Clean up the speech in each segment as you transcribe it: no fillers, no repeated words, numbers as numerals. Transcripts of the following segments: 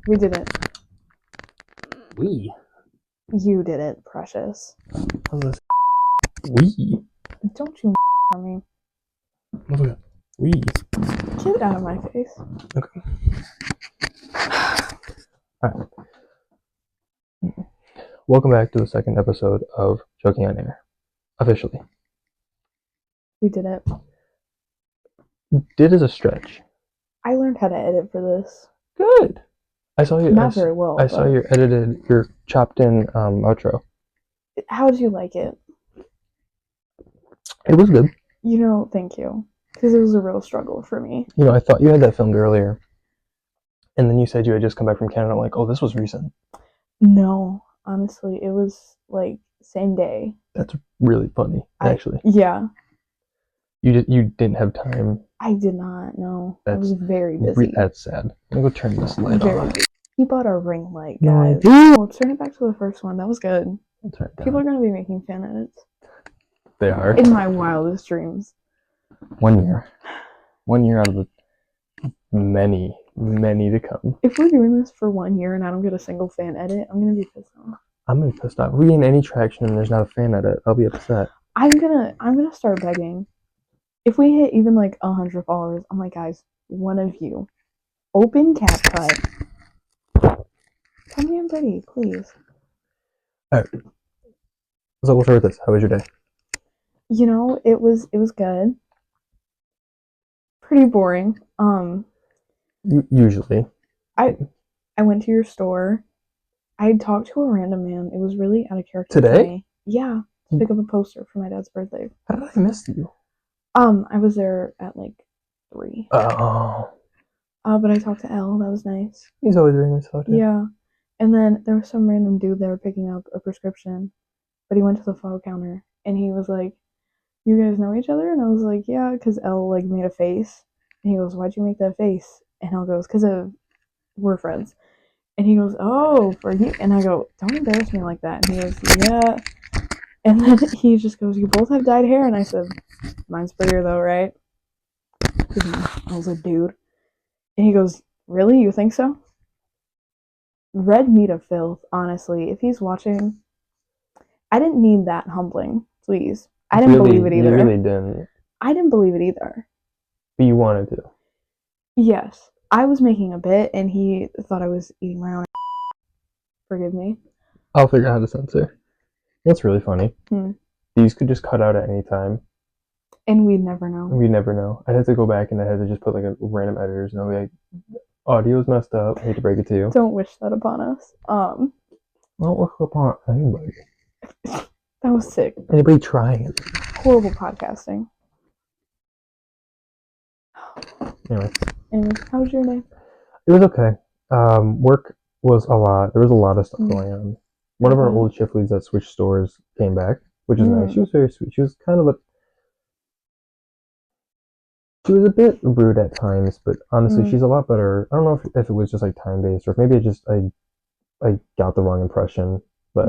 We did it. We? You did it, precious. How's this? We? Don't you on me. Look at that. We? Get out of my face. Okay. Alright. Welcome back to the second episode of Joking on Air. Officially. We did it. Did as a stretch. I learned how to edit for this. Good. I saw you. Not very well. I saw your chopped in outro. How did you like it? It was good. Thank you. Because it was a real struggle for me. I thought you had that filmed earlier. And then you said you had just come back from Canada. I'm like, oh, this was recent. No. Honestly, it was like same day. That's really funny, actually. Yeah. You didn't have time. I did not, no. I was very busy. That's sad. I'm going to go turn this light on. He bought a ring light, No, guys. Let's turn it back to the first one. That was good. I'll turn it down. People are going to be making fan edits. They are. In my wildest dreams. 1 year. 1 year out of the many to come. If we're doing this for 1 year and I don't get a single fan edit, I'm going to be pissed off. I'm going to be pissed off. If we gain any traction and there's not a fan edit, I'll be upset. I'm gonna start begging. If we hit even like 100 followers, I'm like, guys, one of you, open CapCut. Tell me I'm pretty, please. Alright. So we'll start with this. How was your day? It was good. Pretty boring. Usually. I went to your store. I talked to a random man. It was really out of character. Today? For me. Yeah. To pick up a poster for my dad's birthday. How did I miss you? I was there at like 3. Oh. But I talked to Elle. That was nice. He's always very nice to talk to. Yeah. And then there was some random dude there picking up a prescription. But he went to the photo counter. And he was like, you guys know each other? And I was like, yeah. Because Elle like made a face. And he goes, why'd you make that face? And Elle goes, because we're friends. And he goes, oh, for you. And I go, don't embarrass me like that. And he goes, yeah. And then he just goes, you both have dyed hair. And I said, mine's prettier though, right? I was like, dude. And he goes, really? You think so? Red meat of filth, honestly. If he's watching, I didn't need that humbling, please. I didn't believe it either. You really didn't. I didn't believe it either. But you wanted to. Yes. I was making a bit, and he thought I was eating my own. Forgive me. I'll figure out how to censor. That's really funny. These could just cut out at any time. And we'd never know. We'd never know. I had to go back and I had to just put like a random editors and I'll be like, audio's messed up. I hate to break it to you. Don't wish that upon us. Don't wish upon anybody. That was sick. Anybody trying it. Horrible podcasting. Anyway, how was your day? It was okay. Work was a lot. There was a lot of stuff going on. One of our old shift leads that switched stores came back, which is nice. She was very sweet. She was she was a bit rude at times, but honestly, she's a lot better. I don't know if it was just like time based or if maybe I got the wrong impression, but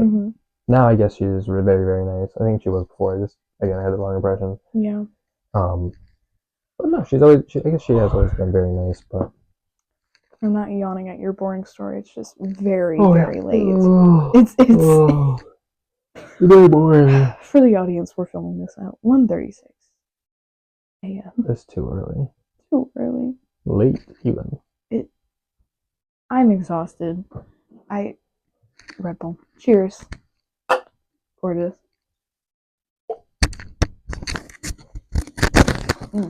now I guess she is very, very nice. I think she was before. I had the wrong impression. Yeah. But no, I guess she has always been very nice, but. I'm not yawning at your boring story. It's just very, very late. It's very boring. For the audience, we're filming this at 1:36 a.m. That's too early. Too early. Late, even. I'm exhausted. Red Bull. Cheers. Gorgeous. This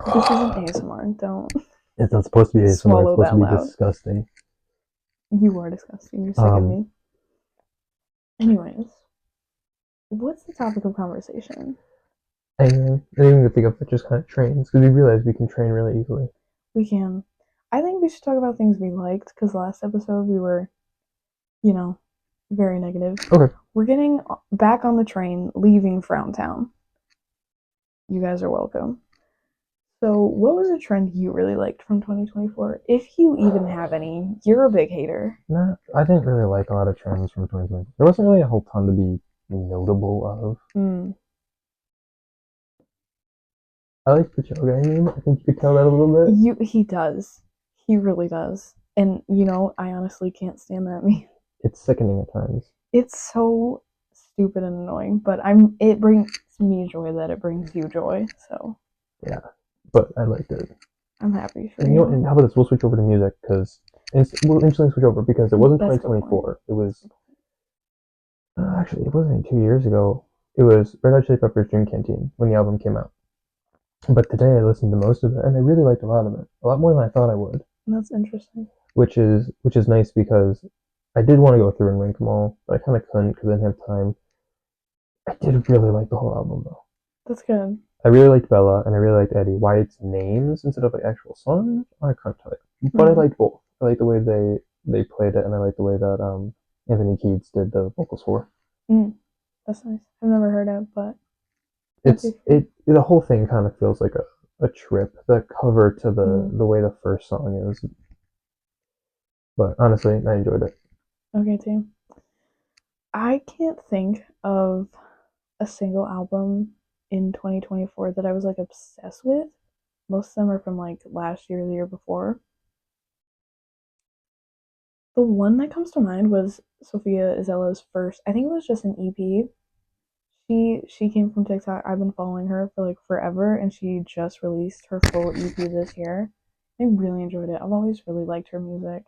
isn't ASMR. Don't. It's not supposed to be ASMR. It's supposed to be loud. Disgusting. You are disgusting. You're sick of me. Anyways, what's the topic of conversation? Anything to think of, just kind of trains, because we realize we can train really easily. We can. I think we should talk about things we liked, because last episode we were, very negative. Okay. We're getting back on the train, leaving Frowntown. You guys are welcome. So, what was a trend you really liked from 2024? If you even have any, you're a big hater. Nah, I didn't really like a lot of trends from 2024. There wasn't really a whole ton to be notable of. I like the Joe guy name. I think you could tell that a little bit. He does. He really does. And you know, I honestly can't stand that meme. It's sickening at times. It's so stupid and annoying, but I'm it brings me joy that it brings you joy. So Yeah, but I liked it. I'm happy for And you know, you. and how about this? We'll switch over to music because we'll instantly switch over because it wasn't That's a good point. 2024. It was actually it wasn't 2 years ago. It was Red Hot Chili Peppers' Dream Canteen when the album came out. But today I listened to most of it, and I really liked a lot of it, a lot more than I thought I would. That's interesting. Which is nice because I did want to go through and rank them all, but I kind of couldn't because I didn't have time. I did really like the whole album though. That's good. I really liked Bella and I really liked Eddie. Why it's names instead of like actual songs, I can't tell you. But I liked both. I liked the way they played it, and I liked the way that Anthony Keats did the vocals for. That's nice. I've never heard it, but The whole thing kind of feels like a trip. The cover to the way the first song is, but honestly, I enjoyed it. Okay, team. I can't think of a single album in 2024 that I was like obsessed with. Most of them are from like last year or the year before. The one that comes to mind was Sophia Izella's first. I think it was just an EP. She came from TikTok. I've been following her for like forever, and she just released her full EP this year. I really enjoyed it. I've always really liked her music.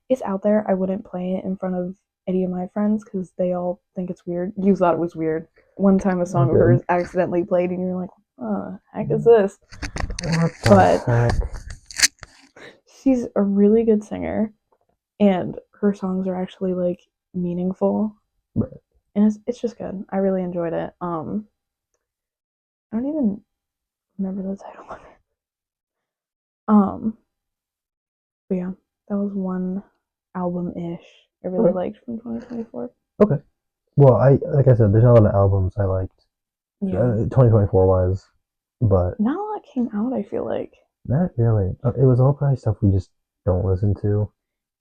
It's out there. I wouldn't play it in front of any of my friends because they all think it's weird. You thought it was weird. One time a song of hers accidentally played, and you're like, "Oh, heck is this?" What the But heck? she's a really good singer, and her songs are actually like meaningful, Right. and it's just good. I really enjoyed it. I don't even remember the title of it. But yeah, that was one album ish I really Okay. liked from 2024. Okay. Well, I like I said, there's not a lot of albums I liked, Yeah, 2024 wise, but not a lot came out. I feel like. not really. It was all probably stuff we just don't listen to.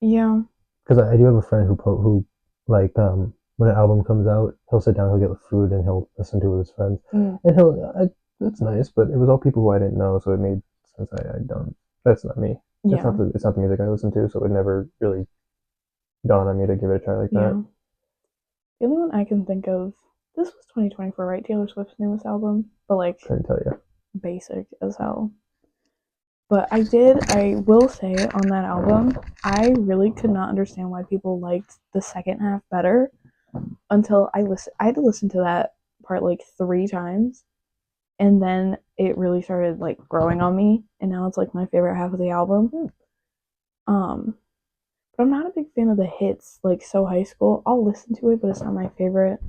Yeah. Because I do have a friend who like when an album comes out, he'll sit down, he'll get the food, and he'll listen to it with his friends, and that's nice. But it was all people who I didn't know, so it made sense. I don't. That's not me. Yeah. It's not the music I listen to, so it never really dawned on me to give it a try like that. Yeah. The only one I can think of, this was 2024, right? Taylor Swift's newest album, but like Couldn't tell you. basic as hell. But I will say on that album, I really could not understand why people liked the second half better until I had to listen to that part like 3 times, and then it really started like growing on me, and now it's like my favorite half of the album. Um, but I'm not a big fan of the hits like So High School. I'll listen to it, but it's not my favorite.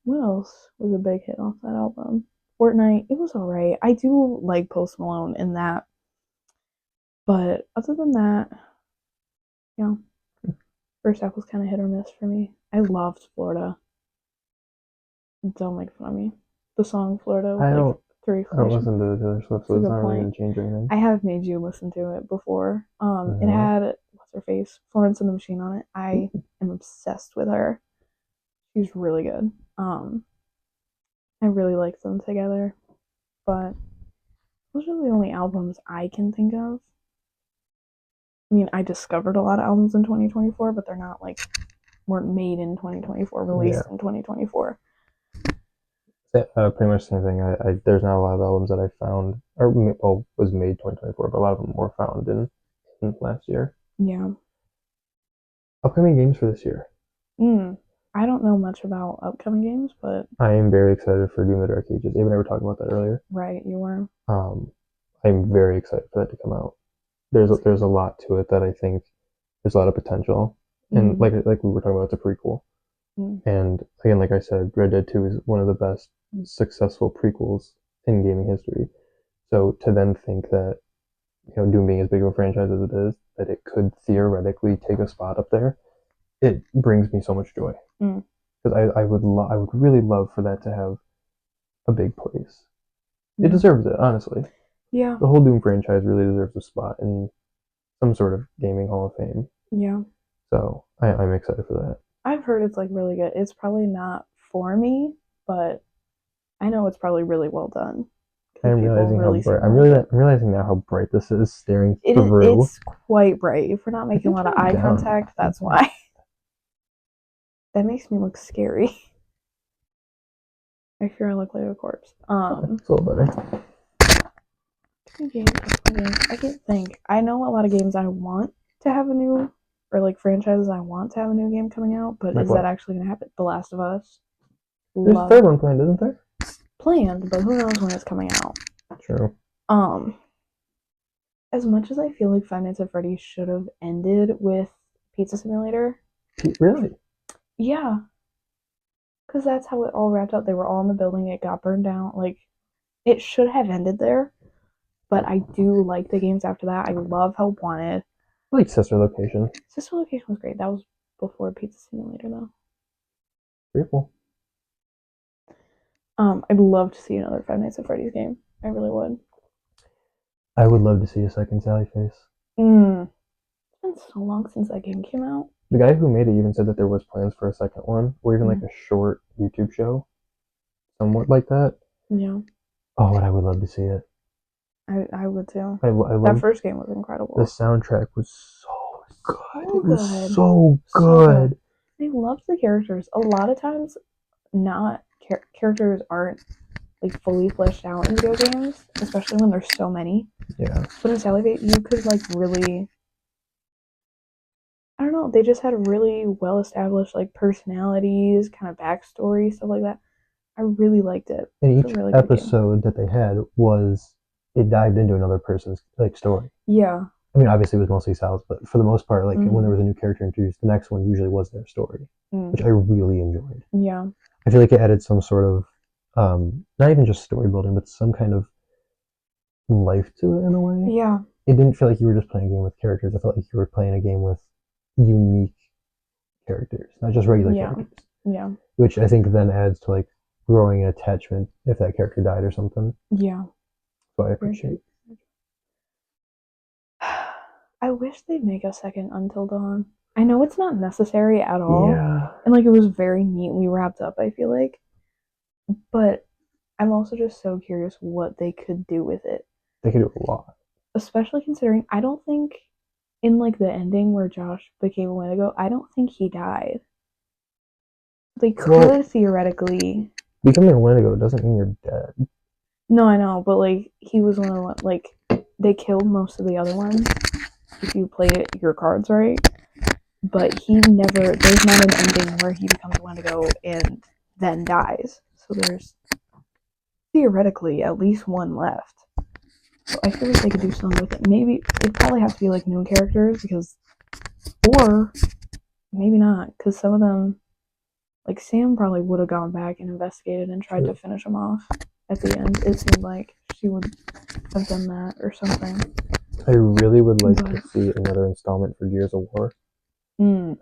What else was a big hit off that album? Fortnite. It was alright. I do like Post Malone in that, but other than that, yeah, first half was kind of hit or miss for me. I loved Florida. Don't make fun of me. The song Florida with I like don't. three I don't Florida. listen to Taylor Swift, That's so a it's good not really point. gonna change anything. I have made you listen to it before. It Mm-hmm. had what's her face, Florence and the Machine on it. I am obsessed with her. She's really good. I really like them together, but those are the only albums I can think of. I mean, I discovered a lot of albums in 2024, but they're not like weren't made in 2024, released in 2024. Pretty much the same thing. There's not a lot of albums that I found or well was made 2024, but a lot of them were found in last year. Yeah. Upcoming games for this year. I don't know much about upcoming games, but I am very excited for Doom: The Dark Ages. Ava and I were talking about that earlier. right, you were. I'm very excited for that to come out. There's a lot to it that I think there's a lot of potential, and like we were talking about, it's a prequel. And again, like I said, Red Dead 2 is one of the best successful prequels in gaming history. So to then think that, Doom being as big of a franchise as it is, that it could theoretically take a spot up there, it brings me so much joy. Because I would really love for that to have a big place. It deserves it, honestly. Yeah. The whole Doom franchise really deserves a spot in some sort of gaming hall of fame. Yeah. So I'm excited for that. I've heard it's like really good. It's probably not for me, but I know it's probably really well done like people really seem to like it. I'm realizing now how bright this is staring through. It's quite bright. If we're not making a lot of eye contact, that's why. That makes me look scary. I fear I look like a corpse. It's a little better. I can't think. I know a lot of games I want to have a new, or like franchises I want to have a new game coming out, but Like is what? that actually going to happen? The Last of Us. There's a third one planned, isn't there? Planned, but who knows when it's coming out. True. As much as I feel like Five Nights at Freddy's should have ended with Pizza Simulator. Really? Yeah. Because that's how it all wrapped up. They were all in the building, it got burned down. Like, it should have ended there. But I do like the games after that. I love Help Wanted. I like Sister Location. Sister Location was great. That was before Pizza Simulator, though. Pretty cool. I'd love to see another Five Nights at Freddy's game. I really would. I would love to see a second Sally Face. It's been so long since that game came out. The guy who made it even said that there was plans for a second one, or even like a short YouTube show, somewhat like that. Yeah. Oh, and I would love to see it. I would too. That first game was incredible. The soundtrack was so good. It was so good. I loved the characters. A lot of times, not characters aren't like fully fleshed out in video games, especially when there's so many. Yeah. But in Sally Face, you could like really, I don't know, they just had really well established like personalities, kind of backstory, stuff like that. I really liked it. And each episode that they had was, it dived into another person's like story. Yeah. I mean, obviously it was mostly Sal's, but for the most part, like when there was a new character introduced, the next one usually was their story, which I really enjoyed. Yeah. I feel like it added some sort of, not even just story building, but some kind of life to it in a way. Yeah. It didn't feel like you were just playing a game with characters. I felt like you were playing a game with unique characters, not just regular characters. Yeah. Which I think then adds to like growing an attachment if that character died or something. Yeah. So I appreciate. I wish they'd make a second Until Dawn. I know it's not necessary at all. Yeah. And like it was very neatly wrapped up, I feel like. But I'm also just so curious what they could do with it. They could do a lot. Especially considering I don't think in like the ending where Josh became a Wendigo, I don't think he died. They could theoretically. Becoming a Wendigo doesn't mean you're dead. No, I know, but like he was one of the ones, like they killed most of the other ones if you played your cards right. But he never, there's not an ending where he becomes a Wendigo and then dies. So there's theoretically at least one left. So I feel like they could do something with it. Maybe it probably has to be like new characters because, or maybe not, because some of them, like Sam probably would have gone back and investigated and tried to finish them off at the end. It seemed like she would have done that or something. I really would like to see another installment for Gears of War.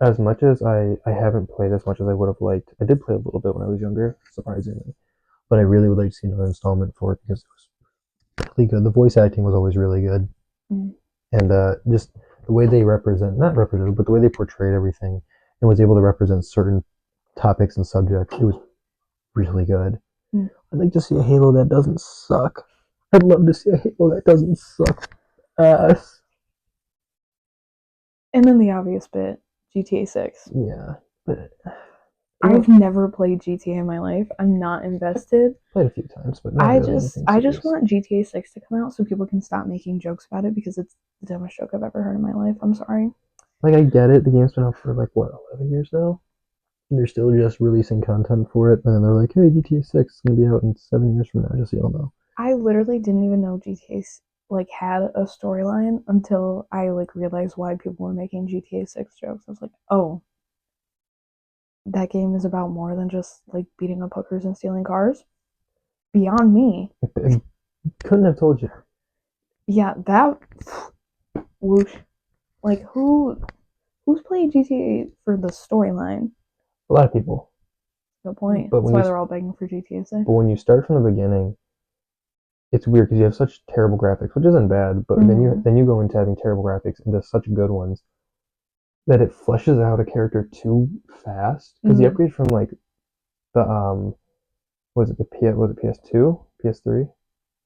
As much as I haven't played as much as I would have liked. I did play a little bit when I was younger, surprisingly. But I really would like to see another installment for it because it was really good. The voice acting was always really good. And just the way they but the way they portrayed everything and was able to represent certain topics and subjects, it was really good. I'd like to see a Halo that doesn't suck. I'd love to see a Halo that doesn't suck ass. And then the obvious bit, GTA 6. Yeah, but I've never played GTA in my life. I'm not invested. Played a few times, but not I really just want GTA 6 to come out so people can stop making jokes about it because it's the dumbest joke I've ever heard in my life. I'm sorry. Like I get it. The game's been out for like what, 11 years now. And they're still just releasing content for it, and then they're like, "Hey, GTA 6 is gonna be out in 7 years from now." Just so y'all know. I literally didn't even know GTA like had a storyline until I like realized why people were making GTA 6 jokes. I was like, oh, that game is about more than just like beating up hookers and stealing cars. Beyond me. I couldn't have told you. Yeah, that whoosh. Like who's playing GTA for the storyline? A lot of people. Good point. That's why they're all begging for GTA 6. But when you start from the beginning, it's weird because you have such terrible graphics, which isn't bad, but then you go into having terrible graphics into such good ones that it fleshes out a character too fast. Because the upgrade from like the was it PS2, PS3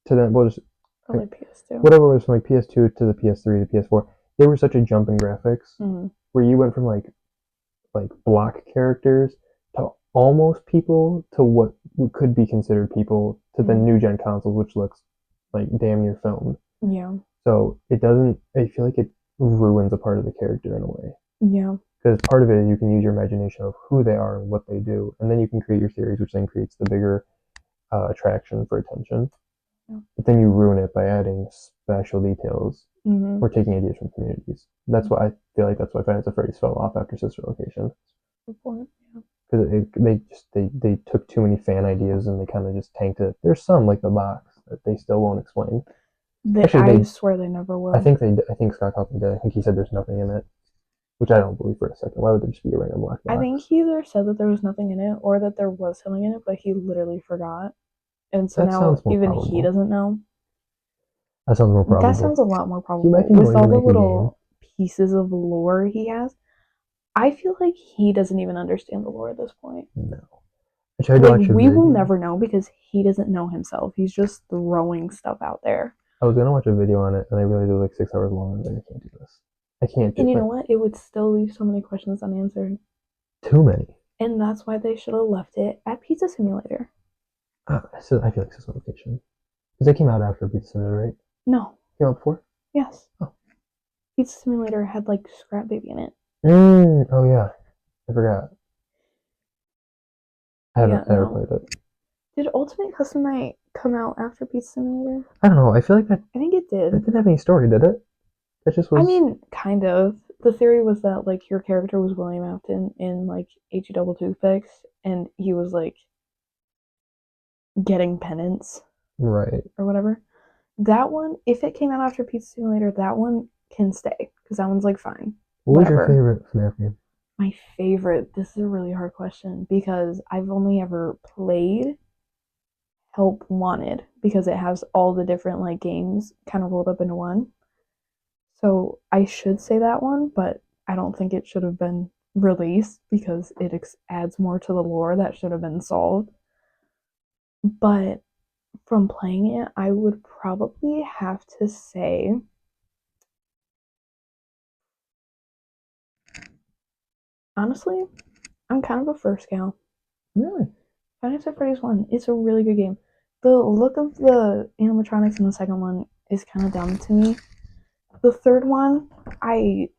to them, well, just Probably PS2. whatever was from like PS2 to the PS3 to PS4, there was such a jump in graphics where you went from like block characters to almost people to what could be considered people to the new gen consoles, which looks like damn near filmed. Yeah. So it doesn't. I feel like it ruins a part of the character in a way. Yeah. Because part of it is you can use your imagination of who they are and what they do, and then you can create your theories, which then creates the bigger attraction for attention. Yeah. But then you ruin it by adding special details or taking ideas from communities. That's why I feel like that's why Five Nights at Freddy's fell off after Sister Location. Because they took too many fan ideas and they kind of just tanked it. There's some like the box that they still won't explain. I swear they never will. I think Scott Cawthon did. I think he said there's nothing in it, which I don't believe for a second. Why would there just be a random black box? I think he either said that there was nothing in it or that there was something in it, but he literally forgot. And so now even he doesn't know. That sounds more probable. That sounds a lot more probable. With all the little pieces of lore he has, I feel like he doesn't even understand the lore at this point. No. I tried to watch a we will never know because he doesn't know himself. He's just throwing stuff out there. I was gonna watch a video on it, and I realized it was like 6 hours long. I was like, I can't do this. I can't do it. And you know what? It would still leave so many questions unanswered. Too many. And that's why they should have left it at Pizza Simulator. So I feel like Sister Location. Because it came out after Pizza Simulator, right? No. It came out before? Yes. Oh. Pizza Simulator had like Scrap Baby in it. Oh yeah. I forgot. I haven't ever played it. Did Ultimate Custom Night come out after Pizza Simulator? I don't know. I feel like that. I think it did. It didn't have any story, did it? It just was. I mean, kind of. The theory was that like your character was William Afton in like HE Double Toothpicks, and he was like getting penance, right, or whatever. That one, if it came out after Pizza Simulator, that one can stay because that one's like fine. What was your favorite FNAF game? My favorite. This is a really hard question because I've only ever played Help Wanted because it has all the different like games kind of rolled up into one. So I should say that one, but I don't think it should have been released because it adds more to the lore that should have been solved. But from playing it, I would probably have to say honestly, I'm kind of a first gal. Really? Five Nights at Freddy's 1, it's a really good game. The look of the animatronics in the second one is kind of dumb to me. The third one, I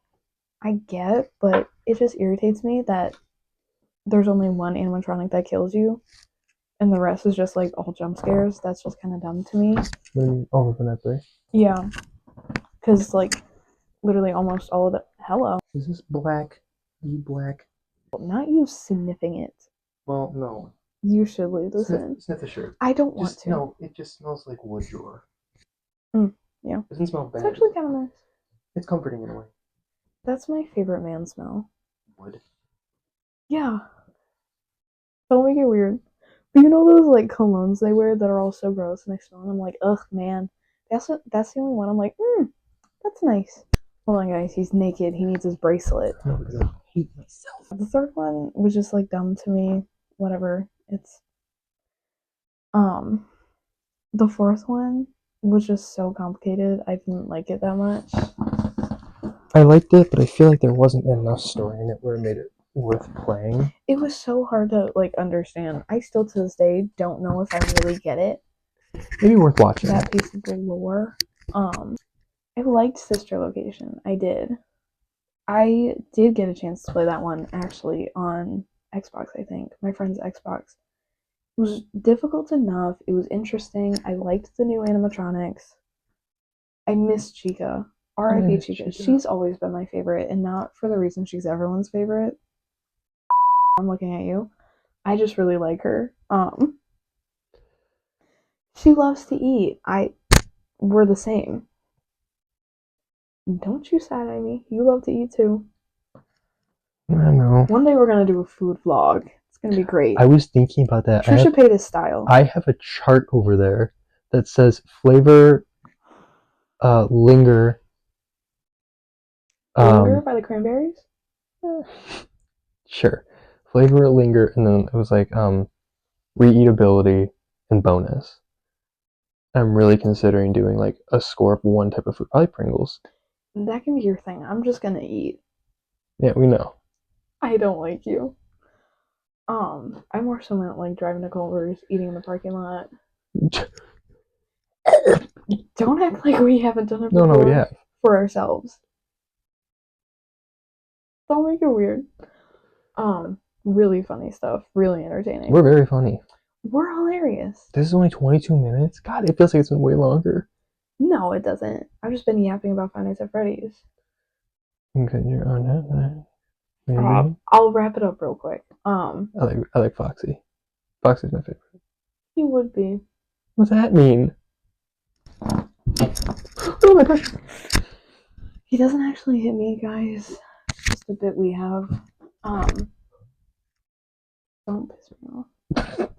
get, but it just irritates me that there's only one animatronic that kills you, and the rest is just like all jump scares. That's just kind of dumb to me. Over from that 3? Yeah, because like literally almost all of the hello. Is this black? You black? Not you sniffing it. Well, no. You should leave this in. Sniff the shirt. I don't want to. No, it just smells like wood drawer. Yeah. It doesn't smell bad. It's actually kind of nice. It's comforting in a way. That's my favorite man smell. Wood. Yeah. Don't make it weird. But you know those like colognes they wear that are all so gross and I smell and I'm like, ugh, man. That's the only one I'm like, that's nice. Hold on, guys. He's naked. He needs his bracelet. No, because I hate myself. The third one was just like dumb to me. Whatever. It's the fourth one was just so complicated. I didn't like it that much. I liked it, but I feel like there wasn't enough story in it where it made it worth playing. It was so hard to like understand. I still to this day don't know if I really get it. Maybe worth watching. That piece of the lore. I liked Sister Location. I did. I did get a chance to play that one actually on Xbox, I think. My friend's Xbox. It was difficult enough. It was interesting. I liked the new animatronics. I miss Chica. R.I.P. Chica. She's always been my favorite, and not for the reason she's everyone's favorite. I'm looking at you. I just really like her. She loves to eat. We're the same. Don't you side-eye me. You love to eat too. I know. One day we're gonna do a food vlog. It's gonna be great. I was thinking about that. Trisha Paytas style. I have a chart over there that says flavor, linger. Linger by the Cranberries? Sure. Flavor, linger, and then it was like readability and bonus. I'm really considering doing like a score of one type of food, probably Pringles. That can be your thing. I'm just gonna eat. Yeah, we know. I don't like you. I more so meant like driving to Culver's, eating in the parking lot. Don't act like we haven't done it No, no, we before have. for ourselves. Don't make it weird. Really funny stuff. Really entertaining. We're very funny. We're hilarious. This is only 22 minutes. God, it feels like it's been way longer. No, it doesn't. I've just been yapping about Five Nights at Freddy's. Okay, you're on that. Maybe. I'll wrap it up real quick. I like Foxy. Foxy's my favorite. He would be. What's that mean? Oh my gosh. He doesn't actually hit me, guys. It's just a bit we have. Don't piss me off.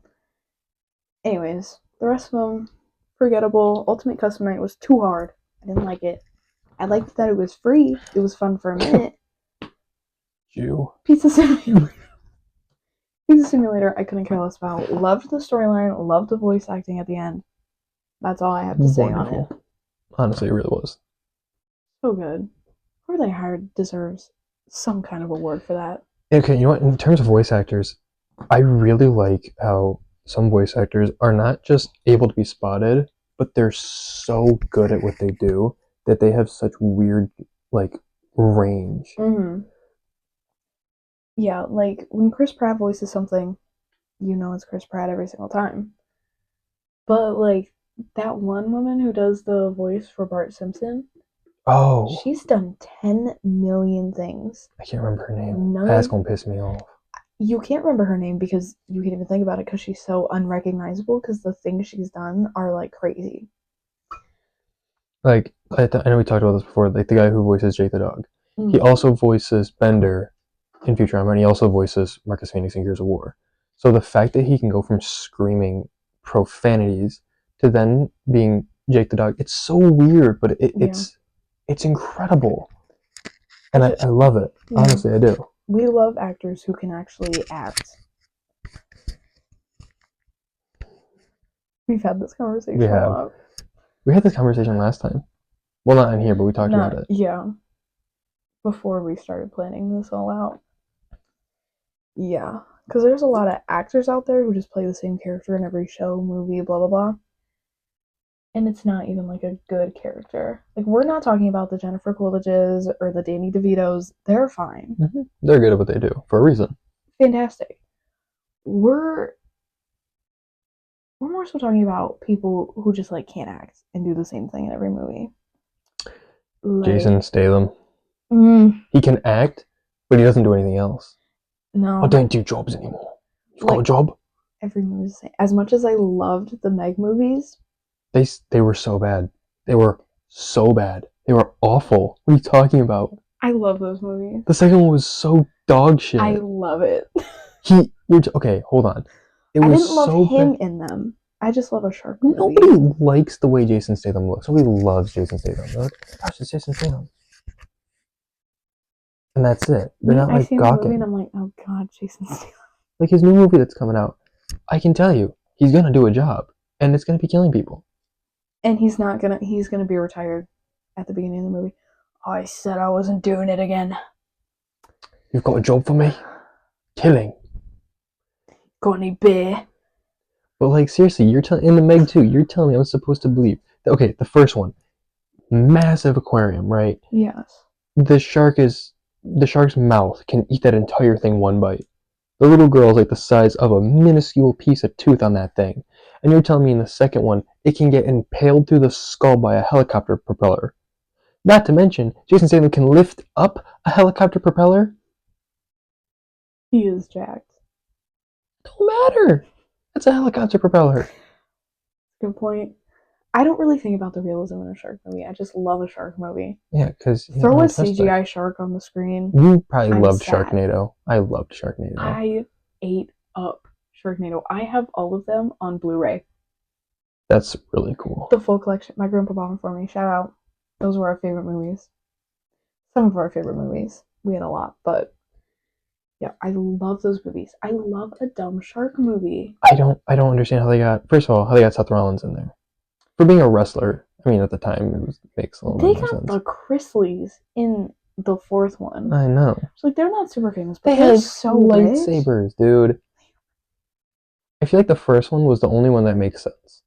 Anyways, the rest of them, forgettable. Ultimate Custom Night was too hard. I didn't like it. I liked that it was free. It was fun for a minute. You. Pizza Simulator. Pizza Simulator, I couldn't care less about. Loved the storyline. Loved the voice acting at the end. That's all I have to say on it. Honestly, it really was. So good. Whoever they hired deserves some kind of award for that. Okay, you know what? In terms of voice actors, I really like how some voice actors are not just able to be spotted, but they're so good at what they do that they have such weird, like, range. Mm-hmm. Yeah, like when Chris Pratt voices something, you know it's Chris Pratt every single time. But like that one woman who does the voice for Bart Simpson, Oh, she's done 10 million things. I can't remember her name. That's gonna piss me off. You can't remember her name because you can't even think about it because she's so unrecognizable because the things she's done are like crazy. Like, I know we talked about this before, like the guy who voices Jake the dog. Mm-hmm. He also voices Bender in Futurama, and he also voices Marcus Phoenix in Gears of War. So the fact that he can go from screaming profanities to then being Jake the dog, it's so weird, but it's incredible. And I love it. Yeah. Honestly, I do. We love actors who can actually act. We've had this conversation a lot. We had this conversation last time. Well, not in here, but we talked about it. Yeah. Before we started planning this all out. Yeah. Because there's a lot of actors out there who just play the same character in every show, movie, blah, blah, blah. And it's not even like a good character. Like, we're not talking about the Jennifer Coolidges or the Danny DeVitos. They're fine. Mm-hmm. They're good at what they do for a reason. Fantastic. We're more so talking about people who just like can't act and do the same thing in every movie. Like, Jason Statham. He can act, but he doesn't do anything else. No. I don't do jobs anymore. You've got a job? Every movie. As much as I loved the Meg movies, they were so bad. They were so bad. They were awful. What are you talking about? I love those movies. The second one was so dog shit. I love it. Okay, hold on. I didn't love him in them. I just love a shark movie. Nobody likes the way Jason Statham looks. Nobody loves Jason Statham. They're like, gosh, it's Jason Statham. And that's it. They're not like gawking. I see the movie and I'm like, oh god, Jason Statham. Like his new movie that's coming out, I can tell you, he's gonna do a job, and it's gonna be killing people. And he's gonna be retired at the beginning of the movie. I said I wasn't doing it again. You've got a job for me? Killing. Got any beer? But like seriously, you're telling in the Meg 2, you're telling me I'm supposed to believe that, okay, the first one, massive aquarium, right? Yes. The shark's mouth can eat that entire thing one bite. The little girl is like the size of a minuscule piece of tooth on that thing. And you're telling me in the second one, it can get impaled through the skull by a helicopter propeller. Not to mention, Jason Statham can lift up a helicopter propeller. He is jacked. Don't matter. That's a helicopter propeller. Good point. I don't really think about the realism in a shark movie. I just love a shark movie. Yeah, because throw a CGI shark on the screen. You probably loved Shark-Nado. I loved Shark-Nado. I ate up Shark-Nado. I have all of them on Blu-ray. That's really cool. The full collection. My grandpa bought them for me. Shout out. Those were our favorite movies. Some of our favorite movies. We had a lot, but yeah, I love those movies. I love a dumb shark movie. I don't understand how they got. First of all, how they got Seth Rollins in there. For being a wrestler, I mean, at the time, makes a little They more got sense. the Chrisleys in the fourth one. I know. It's like, they're not super famous, but They they're had so lightsabers, rich. dude. I feel like the first one was the only one that makes sense.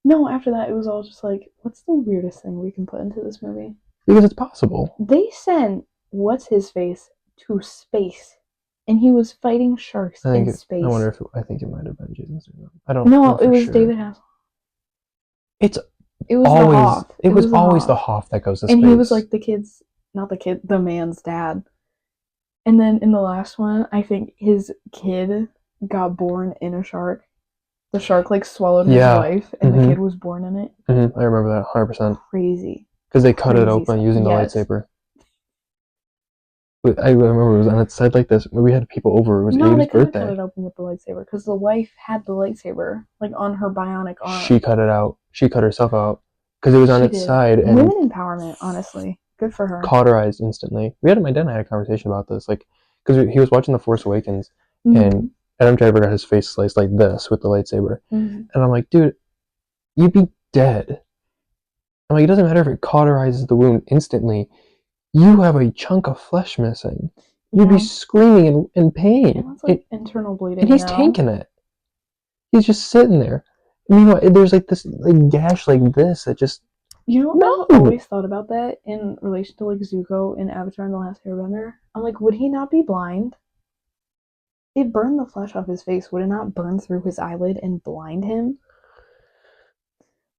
No, after that, it was all just like, what's the weirdest thing we can put into this movie? Because it's possible. They sent what's-his-face to space, and he was fighting sharks in space. I wonder if I think it might have been Jason Statham. I don't know. No, it was sure. David Hasselhoff. It was always the Hoff. It was always the Hoff that goes to space. And he was like the man's dad. And then in the last one, I think his kid got born in a shark. The shark like swallowed his wife, and the kid was born in it. I remember that 100%. Crazy. Because they cut it open using the lightsaber. But I remember it was, and it said like this. We had people over. It was Abe's birthday. Cut it open with the lightsaber because the wife had the lightsaber like on her bionic arm. She cut it out. She cut herself out because it was on its side. And women empowerment, honestly, good for her. Cauterized instantly. My dad and I had a conversation about this, like, because he was watching The Force Awakens, and Adam Driver got his face sliced like this with the lightsaber, and I'm like, dude, you'd be dead. I'm like, it doesn't matter if it cauterizes the wound instantly. You have a chunk of flesh missing. You'd be screaming in pain. And that's like internal bleeding. And he's tanking it. He's just sitting there. Meanwhile, there's like this like gash like this that just. I've always thought about that in relation to like Zuko in Avatar and the Last Airbender. I'm like, would he not be blind? It burned the flesh off his face. Would it not burn through his eyelid and blind him?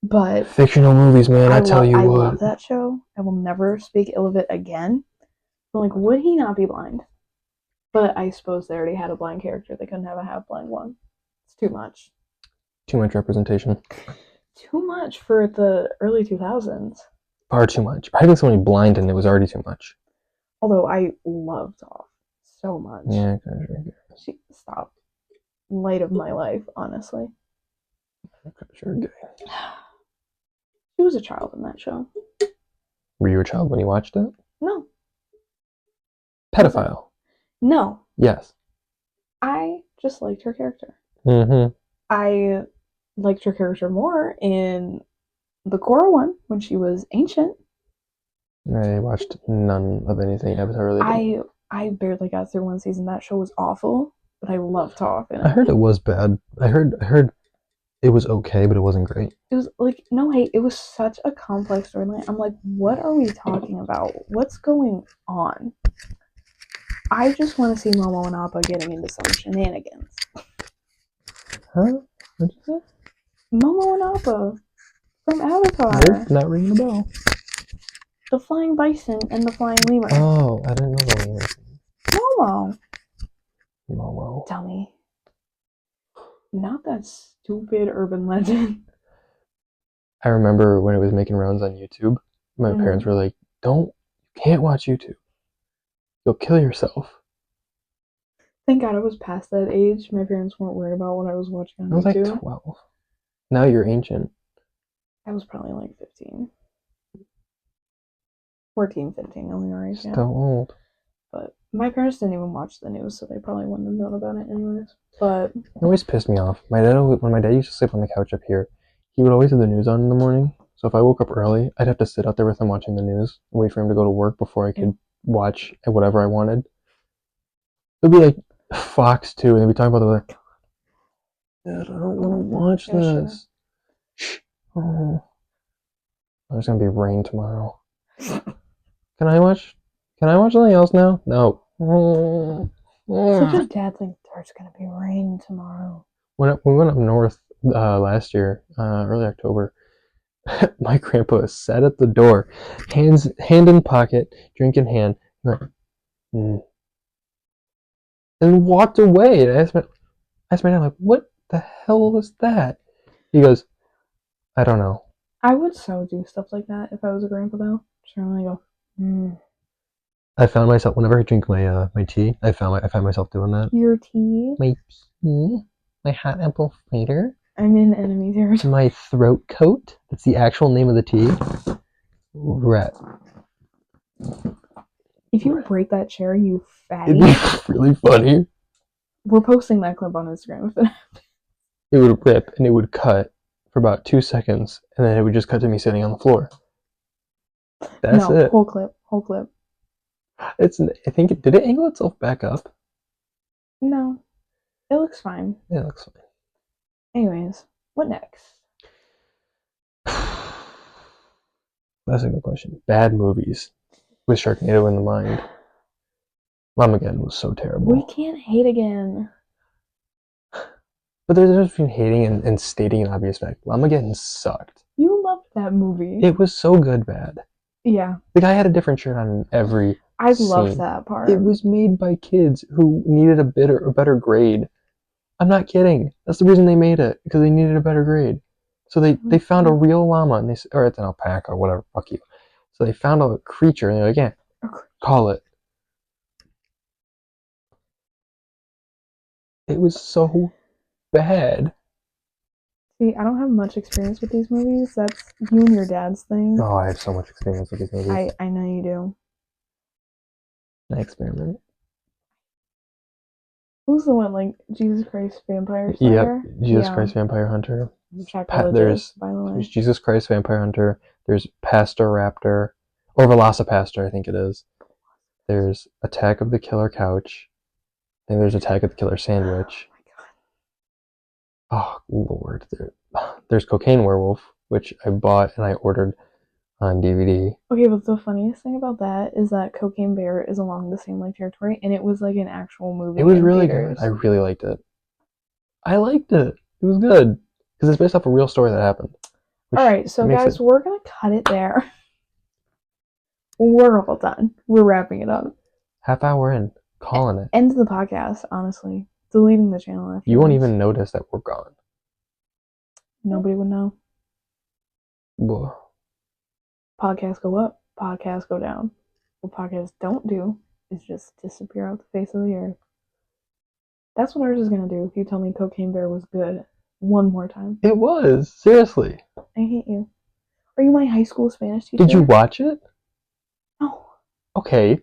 But fictional movies, man, I tell you what. I love that show. I will never speak ill of it again. But like, would he not be blind? But I suppose they already had a blind character. They couldn't have a half blind one. It's too much. Too much representation. Too much for the early 2000s. Far too much. I think somebody blind and it was already too much. Although I loved Toph so much. Yeah, she stopped. Light of my life, honestly. Sure gay. She was a child in that show. Were you a child when you watched it? No. Pedophile? No. Yes. I just liked her character. Mm-hmm. I liked her character more in the Korra one when she was ancient. I watched none of anything Avatar related. I barely got through one season. That show was awful, but I loved Toph. I heard it was bad. I heard it was okay, but it wasn't great. It was like, no, hey, it was such a complex storyline. I'm like, what are we talking about? What's going on? I just want to see Momo and Appa getting into some shenanigans. Huh? What'd you say? Momo and Appa from Avatar. Not ringing a bell. The flying bison and the flying lemur. Oh, I didn't know the lemur. Momo. Tell me. Not that stupid urban legend. I remember when it was making rounds on YouTube, my parents were like, you can't watch YouTube. You'll kill yourself. Thank God I was past that age. My parents weren't worried about what I was watching on YouTube. I was like 12. Now you're ancient. I was probably like 15. 14, 15, no worries. Still old. But my parents didn't even watch the news, so they probably wouldn't have known about it anyways. But it always pissed me off. When my dad used to sleep on the couch up here, he would always have the news on in the morning. So if I woke up early, I'd have to sit out there with him watching the news and wait for him to go to work before I could watch whatever I wanted. It'd be like Fox 2, and they'd be talking about the weather. Dad, I don't want to watch this. Shh. Oh. There's gonna be rain tomorrow. Can I watch something else now? No. Such a dad thing. There's gonna be rain tomorrow. When we went up north last year, early October, my grandpa sat at the door, hand in pocket, drink in hand, and walked away. And I asked my dad, like, what the hell was that? He goes, I don't know. I would so do stuff like that if I was a grandpa, though. Just really go, I found myself, whenever I drink my tea, I find myself doing that. Your tea? My tea? My hot apple cider? I'm in enemy territory. My throat coat? That's the actual name of the tea. Rat. If you break that chair, you fatty. It'd be really funny. We're posting that clip on Instagram if it happens. It would rip and it would cut for about 2 seconds, and then it would just cut to me sitting on the floor. That's no, it. whole clip. I think did it angle itself back up? No, it looks fine. Yeah, it looks fine. Anyways, what next? That's a good question. Bad movies with Shark-Nado in the mind. Again was so terrible. We can't hate again. But there's a difference between hating and stating an obvious fact. Again sucked. You loved that movie. It was so good bad. Yeah. The guy had a different shirt on in every I scene. loved that part. It was made by kids who needed a better grade. I'm not kidding. That's the reason they made it, because they needed a better grade. So they found a real llama, and or it's an alpaca or whatever. Fuck you. So they found a creature, and they're like, yeah, call it. It was so bad. See, I don't have much experience with these movies. That's you and your dad's thing. Oh, I have so much experience with these movies. I know you do. I experiment. Who's the one, like, Jesus Christ Vampire Slayer? Yep, Jesus Christ Vampire Hunter. There's, by the way. There's Jesus Christ Vampire Hunter. There's Pastor Raptor. Or Velocipaster, I think it is. There's Attack of the Killer Couch. And there's Attack of the Killer Sandwich. Oh, Lord. There's Cocaine Werewolf, which I bought and I ordered on DVD. Okay, but the funniest thing about that is that Cocaine Bear is along the same like territory, and it was like an actual movie. It was really good. I really liked it. It was good because it's based off a real story that happened. All right, so guys, we're gonna cut it there. We're all done. We're wrapping it up. Half hour in, calling it. End the podcast. Honestly, deleting the channel. You won't even notice that we're gone. Nobody would know. Whoa. Podcasts go up, podcasts go down. What podcasts don't do is just disappear off the face of the earth. That's what ours is gonna do if you tell me Cocaine Bear was good one more time. It was, seriously. I hate you. Are you my high school Spanish teacher? Did you watch it? No. Okay.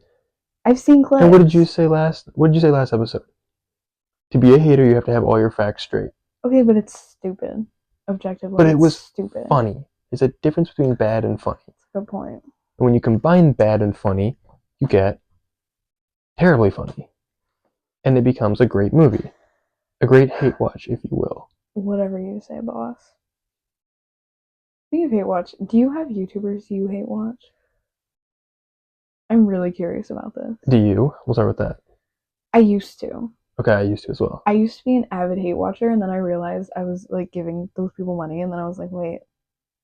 I've seen clips. And what did you say last episode? To be a hater, you have to have all your facts straight. Okay, but it's stupid. Objectively, but it was stupid. Funny. There's a difference between bad and funny. That's a good point. And when you combine bad and funny, you get terribly funny. And it becomes a great movie. A great hate watch, if you will. Whatever you say, boss. Speaking of hate watch, do you have YouTubers you hate watch? I'm really curious about this. Do you? We'll start with that. I used to. Okay, I used to as well. I used to be an avid hate watcher, and then I realized I was like giving those people money, and then I was like, wait,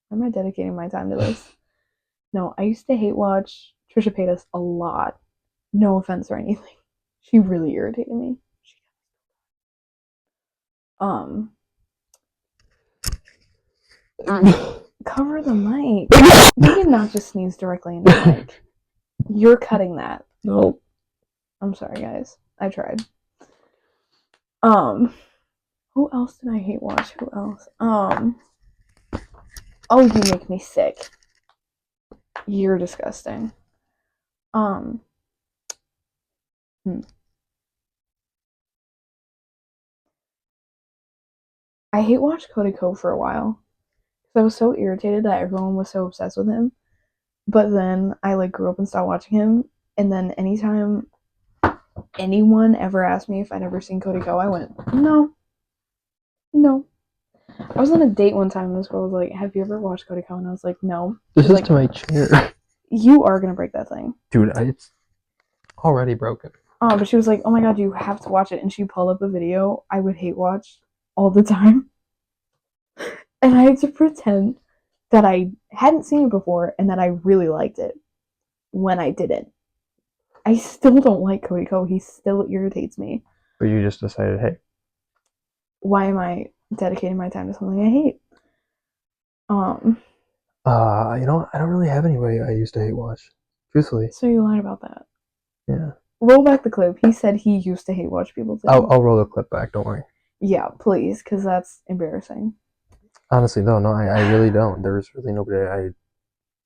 why am I dedicating my time to this? No, I used to hate watch Trisha Paytas a lot. No offense or anything. She really irritated me. Cover the mic. You did not just sneeze directly into the mic. You're cutting that. No. I'm sorry, guys. I tried. Who else did I hate watch? Who else? Oh, you make me sick. You're disgusting. I hate watched Cody Ko for a while. Because I was so irritated that everyone was so obsessed with him. But then I like grew up and stopped watching him. And then anytime anyone ever asked me if I'd ever seen Cody Ko, I went, no. I was on a date one time and this girl was like, have you ever watched Cody Ko? And I was like, no. This is like, to my chair. You are gonna break that thing. Dude, it's already broken. But she was like, oh my god, you have to watch it. And she pulled up a video I would hate watch all the time. And I had to pretend that I hadn't seen it before and that I really liked it when I didn't. I still don't like Cody Ko. He still irritates me. But you just decided, hey. Why am I dedicating my time to something I hate? I don't really have anybody I used to hate watch. Truthfully. So you lied about that. Yeah. Roll back the clip. He said he used to hate watch people too. I'll roll the clip back, don't worry. Yeah, please, because that's embarrassing. Honestly, no, I really don't. There's really nobody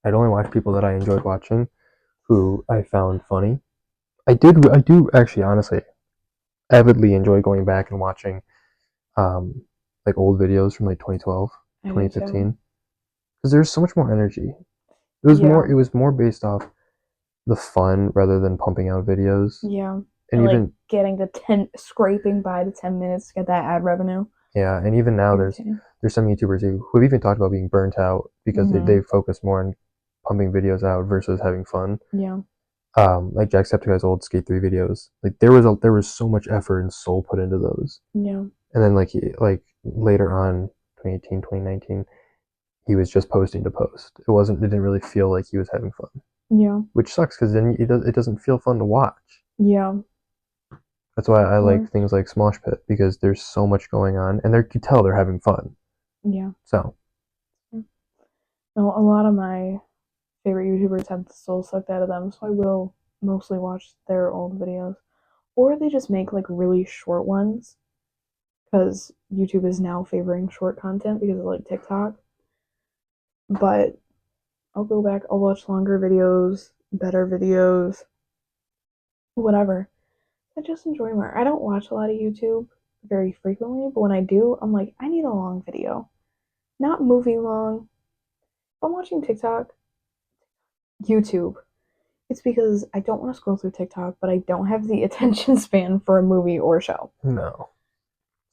I'd only watch people that I enjoyed watching, who I found funny. I do actually, honestly, avidly enjoy going back and watching, like old videos from like 2012. 2015, because there's so much more energy. It was more based off the fun rather than pumping out videos. Yeah. And like even getting to scraping by the 10 minutes to get that ad revenue. yeah, and even now there's some YouTubers who have even talked about being burnt out because they focus more on pumping videos out versus having fun. Yeah. Like Jacksepticeye's old Skate 3 videos, like there was so much effort and soul put into those. Yeah. And then like later on, 2018, 2019, he was just posting to post. It didn't really feel like he was having fun. Yeah. Which sucks because then it doesn't feel fun to watch. Yeah. That's why I like things like Smosh Pit, because there's so much going on and you can tell they're having fun. Yeah. So. No, a lot of my favorite YouTubers have the soul sucked out of them, so I will mostly watch their old videos. Or they just make like really short ones, because YouTube is now favoring short content because of like TikTok. But I'll go back, I'll watch longer videos, better videos, whatever. I just enjoy more. I don't watch a lot of YouTube very frequently, but when I do, I'm like, I need a long video. Not movie long. If I'm watching TikTok, YouTube, it's because I don't want to scroll through TikTok, but I don't have the attention span for a movie or show. No.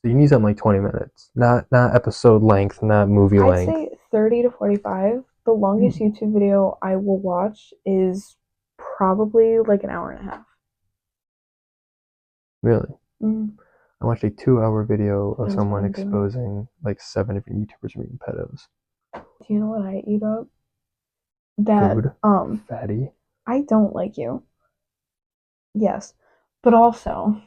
So you need something like 20 minutes. Not episode length, not movie length. I'd say 30 to 45. The longest YouTube video I will watch is probably like an hour and a half. Really? I watched a 2-hour video of someone exposing like 7 different YouTubers for being pedos. Do you know what I eat up? That food, fatty. I don't like you. Yes, but also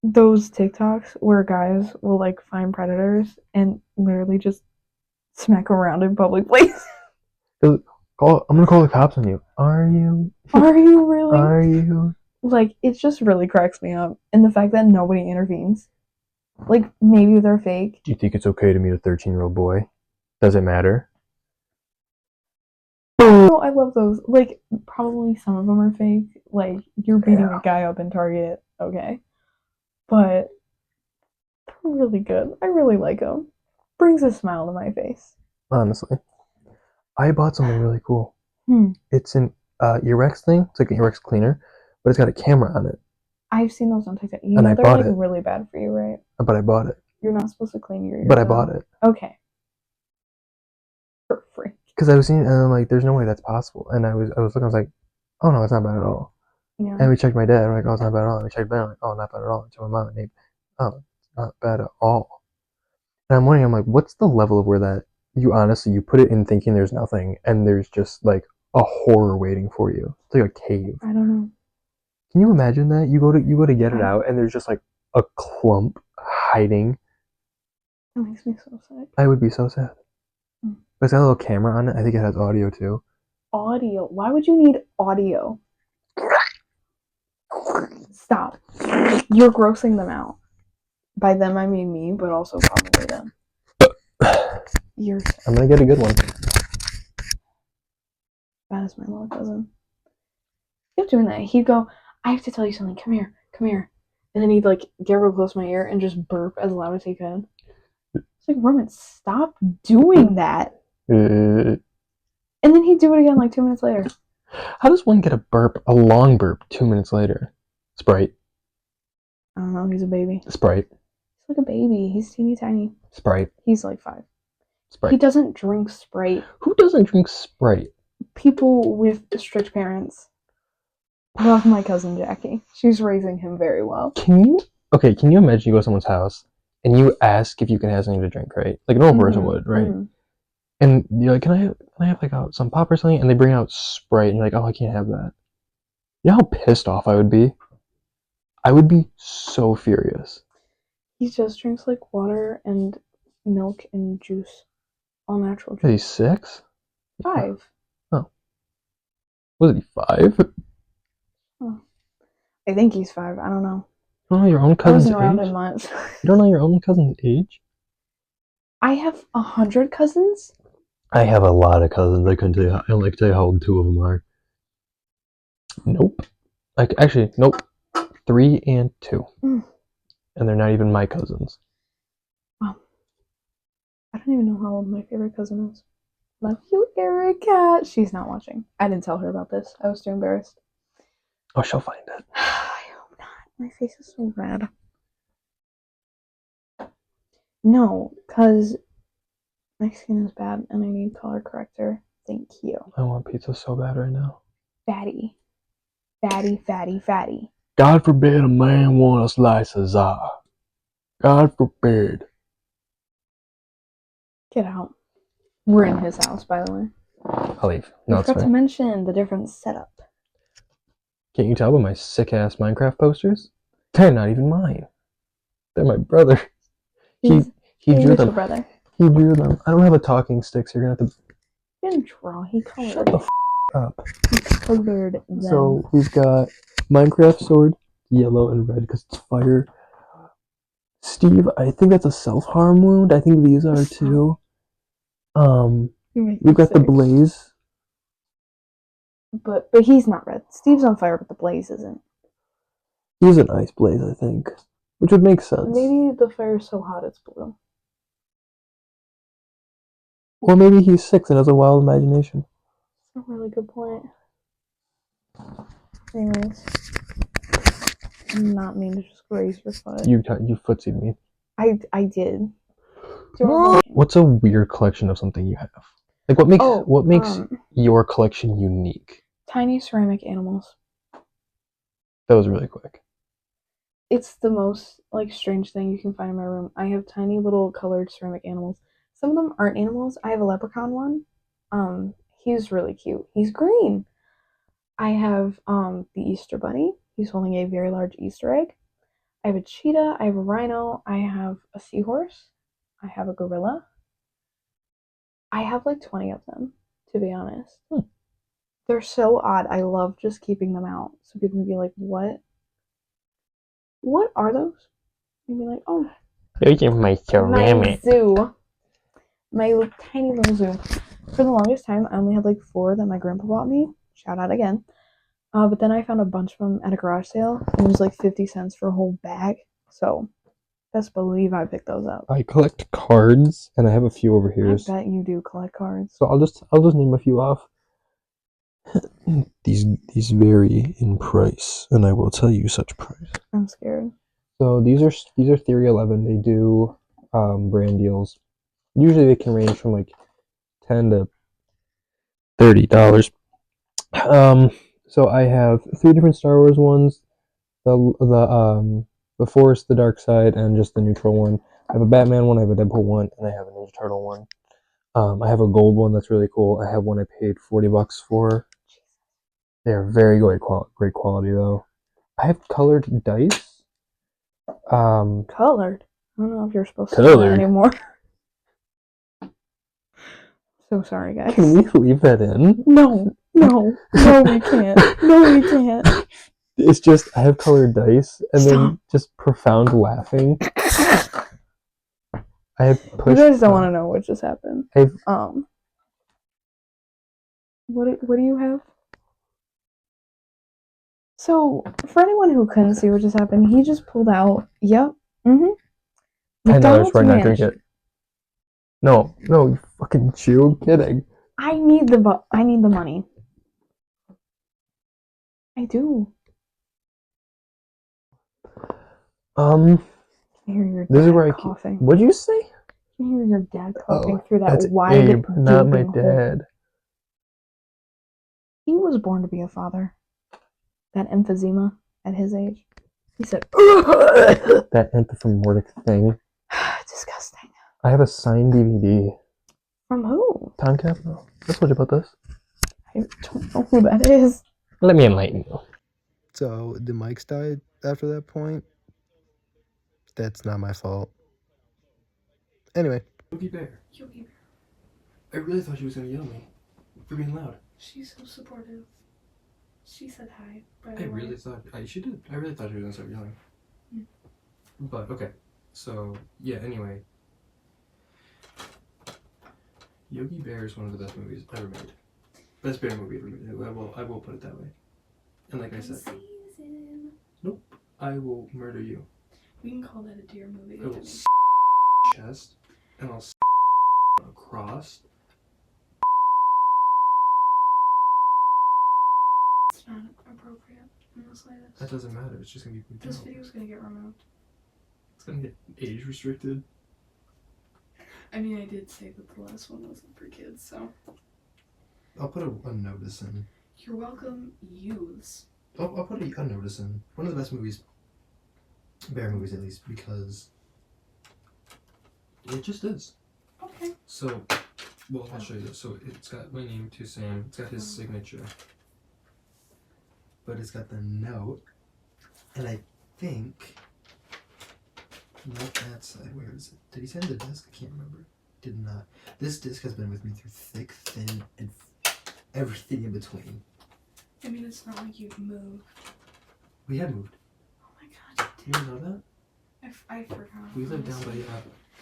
those TikToks where guys will like find predators and literally just smack around in public places. I'm gonna call the cops on you. Are you? Are you really? Are you? Like, it just really cracks me up, and the fact that nobody intervenes. Like, maybe they're fake. Do you think it's okay to meet a 13-year-old boy? Does it matter? Oh, I love those. Like, probably some of them are fake. Like, you're beating a guy up in Target, okay. But they're really good. I really like them. Brings a smile to my face. Honestly. I bought something really cool. It's an Erex thing. It's like an Erex cleaner, but it's got a camera on it. I've seen those on TikTok. You know they're like really bad for you, right? But I bought it. You're not supposed to clean your ears. But I bought it. Okay. For free. Because I was seeing, and I'm like, there's no way that's possible. And I was looking, I was like, oh no, it's not bad at all. Yeah. And we checked my dad. I'm like, oh, it's not bad at all. And we checked Ben. I'm like, oh, not bad at all. And to my mom and Nate, oh, it's not bad at all. And I'm wondering, I'm like, what's the level of where that you honestly you put it in thinking there's nothing, and there's just like a horror waiting for you. It's like a cave. I don't know. Can you imagine that? You go to get it out, and there's just like a clump hiding. That makes me so sad. I would be so sad. But it's got a little camera on it. I think it has audio too. Audio? Why would you need audio? Stop. You're grossing them out. By them, I mean me, but also probably them. I'm gonna get a good one. Bad as my little cousin. He kept doing that. He'd go, I have to tell you something. Come here. Come here. And then he'd like get real close to my ear and just burp as loud as he could. It's like, Roman, stop doing that. And then he'd do it again like 2 minutes later. How does one get a long burp 2 minutes later? Sprite. I don't know. He's a baby. Sprite. He's like a baby. He's teeny tiny. Sprite. He's like 5. Sprite. He doesn't drink Sprite. Who doesn't drink Sprite? People with strict parents. Love my cousin Jackie. She's raising him very well. Can you imagine you go to someone's house and you ask if you can have something to drink, right? Like a normal person would, right? And you're like, can I have like some pop or something? And they bring out Sprite, and you're like, oh, I can't have that. You know how pissed off I would be? I would be so furious. He just drinks like water and milk and juice. All natural juice. Is he 6? 5. Oh. Was he 5? Oh. I think he's 5. I don't know. You don't know your own cousin's age? I wasn't around in months. You don't know your own cousin's age? I have 100 cousins? I have a lot of cousins. I couldn't tell you. I don't like to tell you how old 2 of them are. Nope. Actually, nope. 3 and 2. And they're not even my cousins. Wow. I don't even know how old my favorite cousin is. Love you, Erica. She's not watching. I didn't tell her about this. I was too embarrassed. Oh, she'll find it. I hope not. My face is so red. No, because my skin is bad and I need color corrector. Thank you. I want pizza so bad right now. Fatty. Fatty, fatty, fatty. God forbid a man want a slice of za. God forbid. Get out. We're in his house, by the way. I'll leave. No, I it's forgot to fine. mention the different setup. Can't you tell by my sick-ass Minecraft posters? They're not even mine. They're my brother. He drew them. Brother. He drew them. I don't have a talking stick, so you're gonna have to... He didn't draw, he colored. Shut the f*** up. He colored them. So we've got Minecraft sword, yellow and red because it's fire. Steve, I think that's a self-harm wound. I think these are too. We've got the blaze. But he's not red. Steve's on fire, but the blaze isn't. He's an ice blaze, I think. Which would make sense. Maybe the fire's so hot it's blue. Or maybe he's 6 and has a wild imagination. That's a really good point. Anyways. I'm not mean to just graze your foot. You footsied me. I did. What's a weird collection of something you have? Like what makes your collection unique? Tiny ceramic animals. That was really quick. It's the most strange thing you can find in my room. I have tiny little colored ceramic animals. Some of them aren't animals. I have a leprechaun one. He's really cute. He's green. I have the Easter bunny. He's holding a very large Easter egg. I have a cheetah. I have a rhino. I have a seahorse. I have a gorilla. I have 20 of them, to be honest. They're so odd. I love just keeping them out. So people can be like, what? What are those? And be like, oh. Those are my ceramic. My zoo. My tiny little zoo. For the longest time, I only had 4 that my grandpa bought me. Shout out again. But then I found a bunch of them at a garage sale. And it was 50 cents for a whole bag. So, best believe I picked those up. I collect cards, and I have a few over here. I bet you do collect cards. So I'll just name a few off. These vary in price, and I will tell you such price. I'm scared. So these are Theory 11. They do brand deals. Usually they can range from $10 to $30. So I have 3 different Star Wars ones. The Force, the Dark Side, and just the neutral one. I have a Batman one, I have a Deadpool one, and I have a Ninja Turtle one. I have a gold one that's really cool. I have one I paid $40 for. They're very great quality though. I have colored dice. Colored? I don't know if you're supposed to do that anymore. So sorry, guys. Can we leave that in? No, we can't. No, we can't. It's just, I have colored dice, and then just profound laughing. I have pushed... You guys don't want to know what just happened. What do you have? So, for anyone who couldn't see what just happened, he just pulled out, $10 for not drink it. No, you fucking chew. I'm kidding. I need the money. I do. I hear your dad coughing. What'd you say? I hear your dad coughing through that wide Abe, not my dad. He was born to be a father. That emphysema at his age. He said, that emphysemotic thing. Disgusting. I have a signed DVD. From who? Tom Capital. I told you about this. I don't know who that is. Let me enlighten you. So the mics died after that point. That's not my fault. Anyway. Yogi Bear. I really thought she was going to yell at me for being loud. She's so supportive. She said hi. I really thought she did. I really thought she was going to start yelling. But okay. So yeah. Anyway, Yogi Bear is one of the best movies ever made. Best bear movie ever made. I will put it that way. And like I said, nope. I will murder you. We can call that a deer movie. I will chest and I'll cross. It's not appropriate in the slightest. That doesn't matter. It's just gonna be. This video's gonna get removed. It's gonna get age restricted. I mean, I did say that the last one wasn't for kids, so. I'll put a notice in. You're welcome, youths. I'll put a notice in. One of the best movies, bear movies at least, because it just is. Okay. So, well, I'll show you. So it's got my name to Sam. It's got his signature, but it's got the note, and I think not that side. Where is it? Did he send the disc? I can't remember. Did not. This disc has been with me through thick, thin, and everything in between. I mean, it's not like you've moved. We had moved. Oh my god, You didn't know that? I forgot. We live down by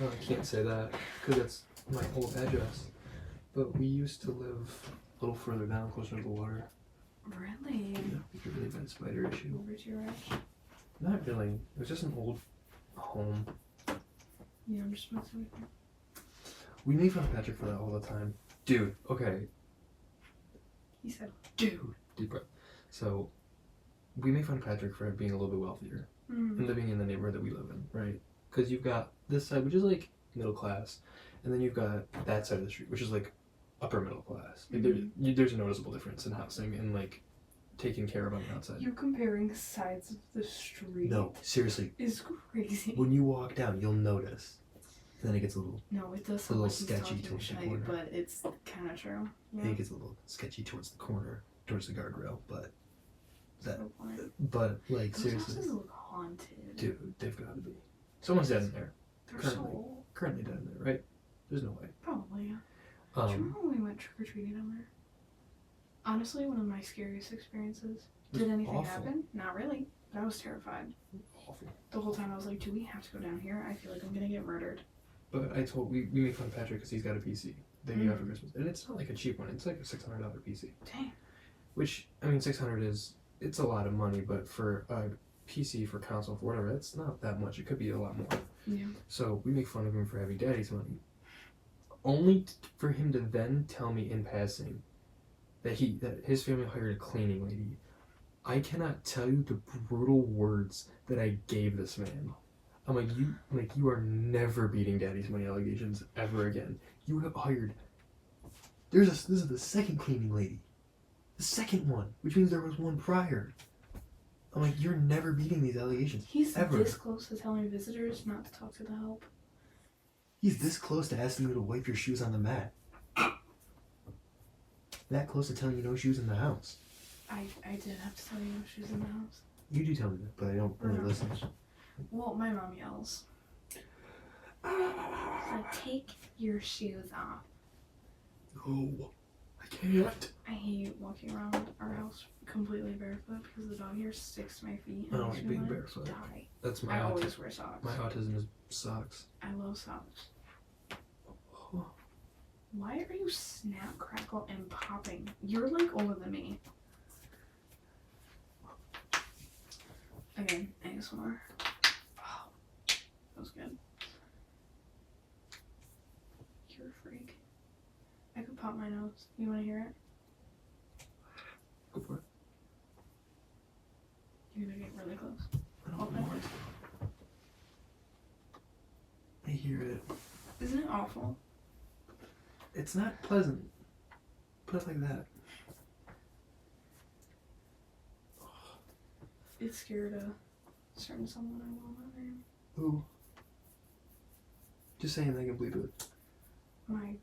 oh, I can't say that because that's my old address. But we used to live a little further down, closer to the water. Really? Yeah, we could really bad spider issue. Over to your right? Not really. It was just an old home. Yeah, I'm just messing with you. We make fun of Patrick for that all the time. Dude, okay. He said, dude. Deep breath. So, we make fun of Patrick for being a little bit wealthier and living in the neighborhood that we live in, right? Because you've got this side, which is like middle class, and then you've got that side of the street, which is like upper middle class. Like there's a noticeable difference in housing and like taken care of on the outside. You comparing sides of the street. No, seriously. Is crazy. When you walk down, you'll notice. And then it gets a little. No, it does a sound little like he's sketchy talking towards the shite, corner. but it's kind of true. Yeah. I think it's a little sketchy towards the corner, towards the guardrail, but that. So funny. But like Those seriously, houses look haunted. dude, they've got to be. Someone's dead in there. They're currently. so old. Currently dead in there, right? There's no way. Probably, yeah. Do you remember when we went trick-or-treating down there? Honestly, one of my scariest experiences. It was Did anything awful. happen? Not really. But I was terrified. Awful. The whole time I was like, do we have to go down here? I feel like I'm gonna get murdered. But we make fun of Patrick because he's got a PC that he got for Christmas, and it's not like a cheap one. It's like a $600 PC. Dang. Which I mean, it's a lot of money, but for a PC, for console, for whatever, it's not that much. It could be a lot more. Yeah. So we make fun of him for having daddy's money, only for him to then tell me in passing that his family hired a cleaning lady. I cannot tell you the brutal words that I gave this man. I'm like, you are never beating daddy's money allegations ever again. You have hired. This is the second cleaning lady. The second one, which means there was one prior. I'm like, you're never beating these allegations. He's ever. this close to telling visitors not to talk to the help. He's this close to asking you to wipe your shoes on the mat. That close to telling you no shoes in the house. I did have to tell you she was in the house. You do tell me that, but I don't really listen. Well, my mom yells. So take your shoes off. No, I can't. I hate walking around our house completely barefoot because the dog hair sticks to my feet. I And don't makes like me being wanna barefoot. Die. That's I always wear socks. My autism is socks. I love socks. Oh. Why are you snap, crackle, and popping? You're like older than me. Again, ASMR. Oh, that was good. You're a freak. I could pop my nose. You want to hear it? Go for it. You're gonna get really close. I don't want it. I hear it. Isn't it awful? It's not pleasant. Put it like that. It's scared a certain someone I will not name. Who? Just saying they can bleed it. My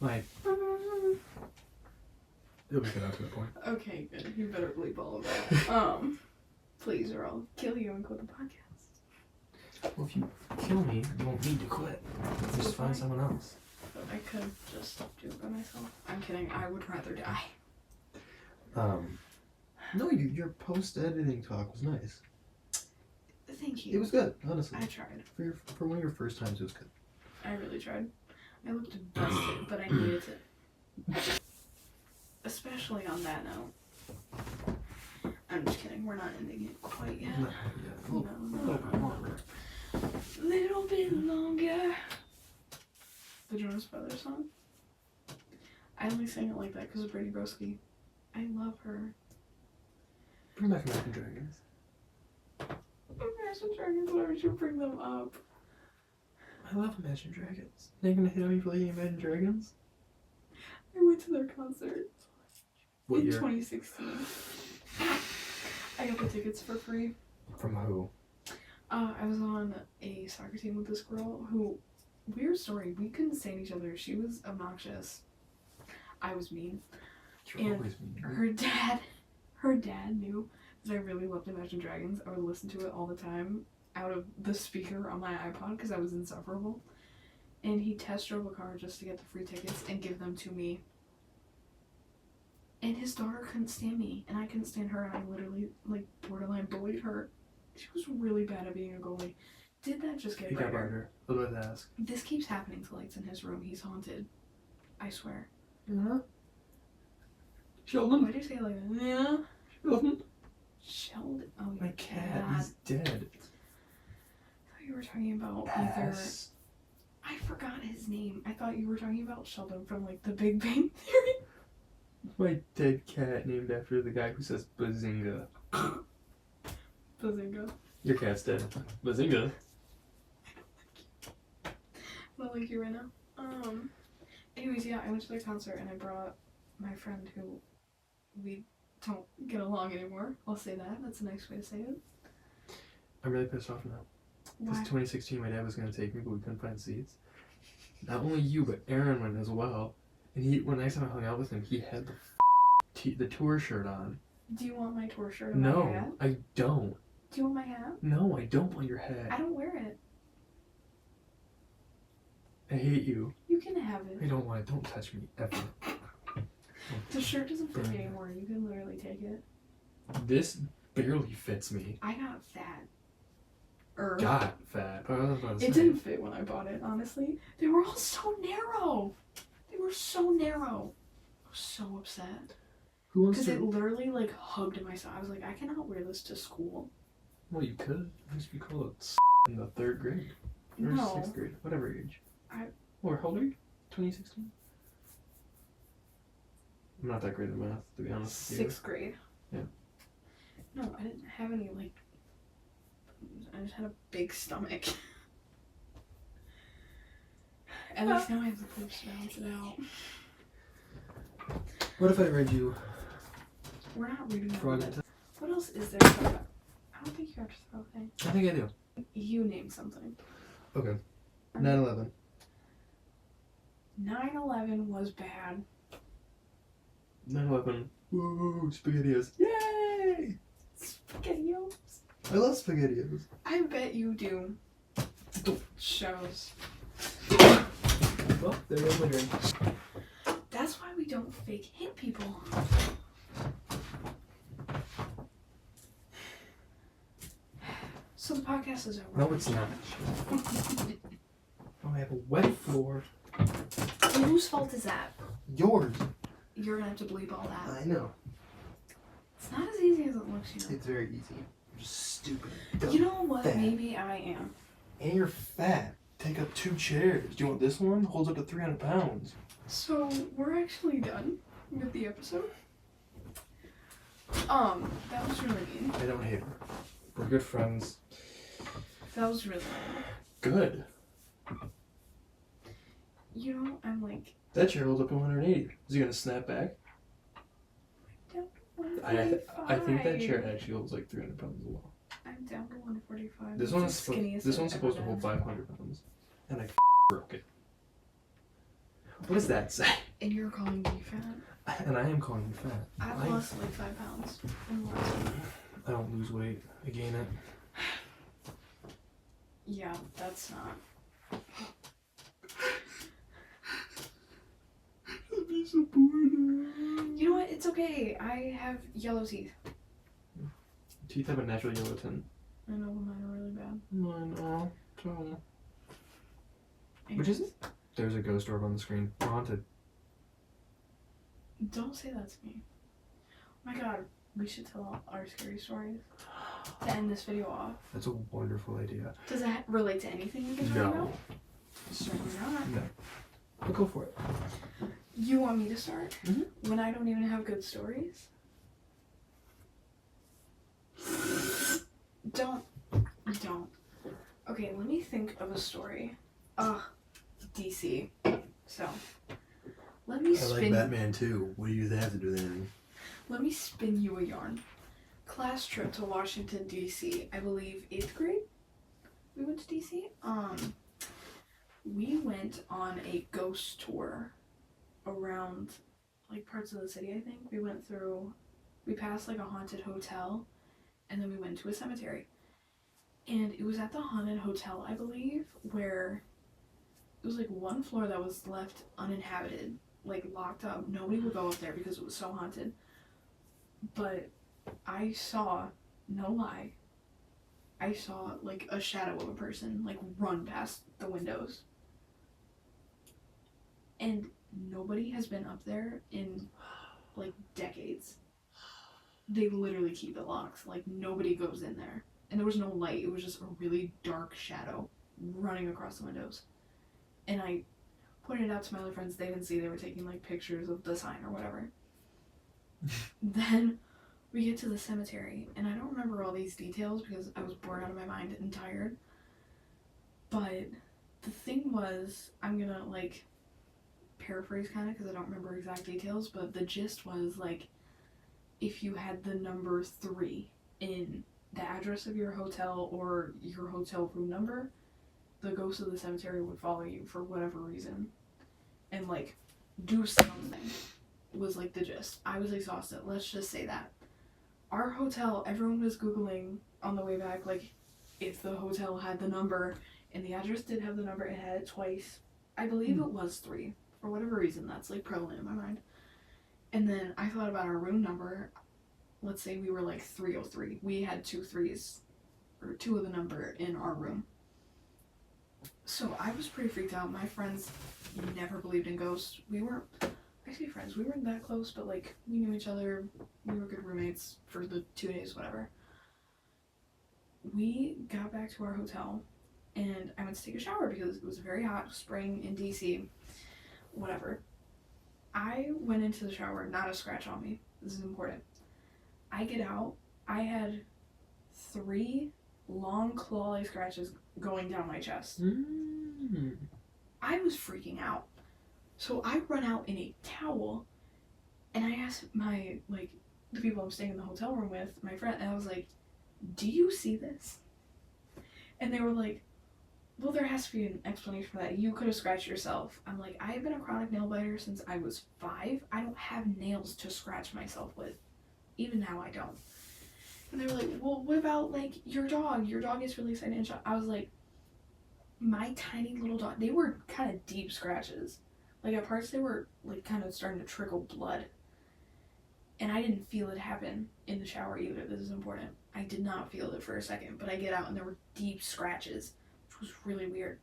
My. It'll be good after that point. Okay, good. You better bleep all of that. Please, or I'll kill you and quit the podcast. Well, if you kill me, you won't need to quit. Just find someone else. But I could just do it by myself. I'm kidding. I would rather die. No, your post-editing talk was nice. Thank you. It was good, honestly. I tried. For one of your first times, it was good. I really tried. I looked busted, but I needed to. Especially on that note. I'm just kidding. We're not ending it quite yet. No, yeah, a little bit longer. Little bit longer. The Jonas Brothers song. I only sang it like that because of Brady Broski. I love her. Bring back Imagine Dragons. Imagine Dragons, why would you bring them up? I love Imagine Dragons. Are you gonna hit on me for liking Imagine Dragons? I went to their concert What in year? 2016. I got the tickets for free. From who? I was on a soccer team with this girl who, weird story, we couldn't stand each other. She was obnoxious. I was mean. You're And always mean. her dad knew that I really loved Imagine Dragons. I would listen to it all the time out of the speaker on my iPod because I was insufferable. And he test drove a car just to get the free tickets and give them to me. And his daughter couldn't stand me, and I couldn't stand her, and I literally, like, borderline bullied her. She was really bad at being a goalie. Did that just get You got brighter? I was about to ask. This keeps happening to lights in his room. He's haunted. I swear. Yeah. Sheldon? Why'd you say it like that? Yeah. Sheldon? Sheldon. Oh, My cat, he's dead. I thought you were talking about Pass. I forgot his name. I thought you were talking about Sheldon from, like, The Big Bang Theory. My dead cat named after the guy who says Bazinga. Bazinga. Your cat's dead. Bazinga. I don't like you right now. Anyways, yeah, I went to their concert and I brought my friend who we don't get along anymore. I'll say that. That's a nice way to say it. I'm really pissed off now. Because Why? 2016, my dad was going to take me, but we couldn't find seats. Not only you, but Aaron went as well. And when next time I hung out with him, he had the tour shirt on. Do you want my tour shirt and my No, hat? I don't. Do you want my hat? No, I don't want your hat. I don't wear it. I hate you. You can have it. I don't want it. Don't touch me, ever. The shirt doesn't fit me anymore. You can literally take it. This barely fits me. I got fat. Got fat. I was about to It say. didn't fit when I bought it, honestly. They were all so narrow. They were so narrow. I was so upset. Who wants Because it to? literally, like, hugged my side. I was like, I cannot wear this to school. Well, you could. It used to be called in the 3rd grade. Or No. 6th grade. Whatever age. I- Or how old are you? 2016? I'm not that great at math, to be honest with you. 6th grade. Yeah. No, I didn't have any, like, I just had a big stomach. At least now I have the poops to balance it out. What if I read you We're not reading Frog that. in Time? What else is there to talk about? I don't think you have to throw a thing. I think I do. You name something. Okay. 9/11. 9/11 was bad. 9/11. Woo! SpaghettiOs. Yay! SpaghettiOs. I love SpaghettiOs. I bet you do. Shows. Well, there goes my drink. That's why we don't fake hit people. So the podcast is over. No, it's not. Oh, I have a wet floor. Whose fault is that? Yours. You're gonna have to bleep all that. I know. It's not as easy as it looks, you know. It's very easy. You're stupid. You know what? Fat. Maybe I am. And you're fat. Take up 2 chairs. Do you want this one? Holds up to 300 pounds. So we're actually done with the episode. That was really mean. I don't hate her. We're good friends. That was really mean. Good. You know, I'm like, That chair holds up to 180. Is he gonna snap back? I think that chair actually holds like 300 pounds as well. I'm down to 145. This It's one's the skinniest this I've one's ever supposed to been. hold 500 pounds, and I broke it. What does that say? And you're calling me fat? And I am calling you fat. I've lost like 5 pounds in the last week. I don't lose weight. I gain it. Yeah, that's not. I'm disappointed. You know what? It's okay. I have yellow teeth. Teeth have a natural yellow tint. I know mine are really bad. I know. Which is it? There's a ghost orb on the screen. We're haunted. Don't say that to me. Oh my god, we should tell our scary stories. to end this video off. That's a wonderful idea. Does that relate to anything we've been talking about? Certainly not. No. But go for it. You want me to start? Mm-hmm. When I don't even have good stories? Don't. Okay, let me think of a story. DC. So, let me spin... I like Batman too. What do you have to do then? Let me spin you a yarn. Class trip to Washington, D.C. I believe 8th grade? We went to D.C.? We went on a ghost tour around, like, parts of the city, I think. We passed, like, a haunted hotel, and then we went to a cemetery. And it was at the haunted hotel, I believe, where it was, like, one floor that was left uninhabited, like, locked up. Nobody would go up there because it was so haunted. But I saw, no lie, like, a shadow of a person, like, run past the windows. And nobody has been up there in, like, decades. They literally keep it locked. Like, nobody goes in there. And there was no light. It was just a really dark shadow running across the windows. And I pointed it out to my other friends. They didn't see. They were taking, like, pictures of the sign or whatever. Then we get to the cemetery. And I don't remember all these details because I was bored out of my mind and tired. But the thing was, I'm gonna, like, paraphrase kind of because I don't remember exact details, but the gist was, like, if you had the number 3 in the address of your hotel or your hotel room number, the ghost of the cemetery would follow you for whatever reason and, like, do something, was, like, the gist. I was exhausted, let's just say that. Our hotel, everyone was Googling on the way back, like, if the hotel had the number, and the address did have the number, it had it twice. I believe it was 3. For whatever reason, that's, like, prevalent in my mind. And then I thought about our room number. Let's say we were, like, 303. We had 2 3s, or 2 of the number in our room. So I was pretty freaked out. My friends never believed in ghosts. We weren't, I say friends, we weren't that close, but, like, we knew each other. We were good roommates for the 2 days, whatever. We got back to our hotel, and I went to take a shower because it was very hot, spring in DC, whatever. I went into the shower, not a scratch on me. This is important. I get out, I had 3 long claw-like scratches going down my chest. I was freaking out. So I run out in a towel, and I asked my, like, the people I'm staying in the hotel room with, my friend, and I was like, do you see this? And they were like, well, there has to be an explanation for that. You could have scratched yourself. I'm like, I've been a chronic nail biter since I was 5. I don't have nails to scratch myself with. Even now, I don't. And they were like, well, what about, like, your dog? Your dog is really excited and shot. I was like, my tiny little dog, they were kind of deep scratches. Like, at parts, they were, like, kind of starting to trickle blood. And I didn't feel it happen in the shower either. This is important. I did not feel it for a second, but I get out and there were deep scratches, which was really weird.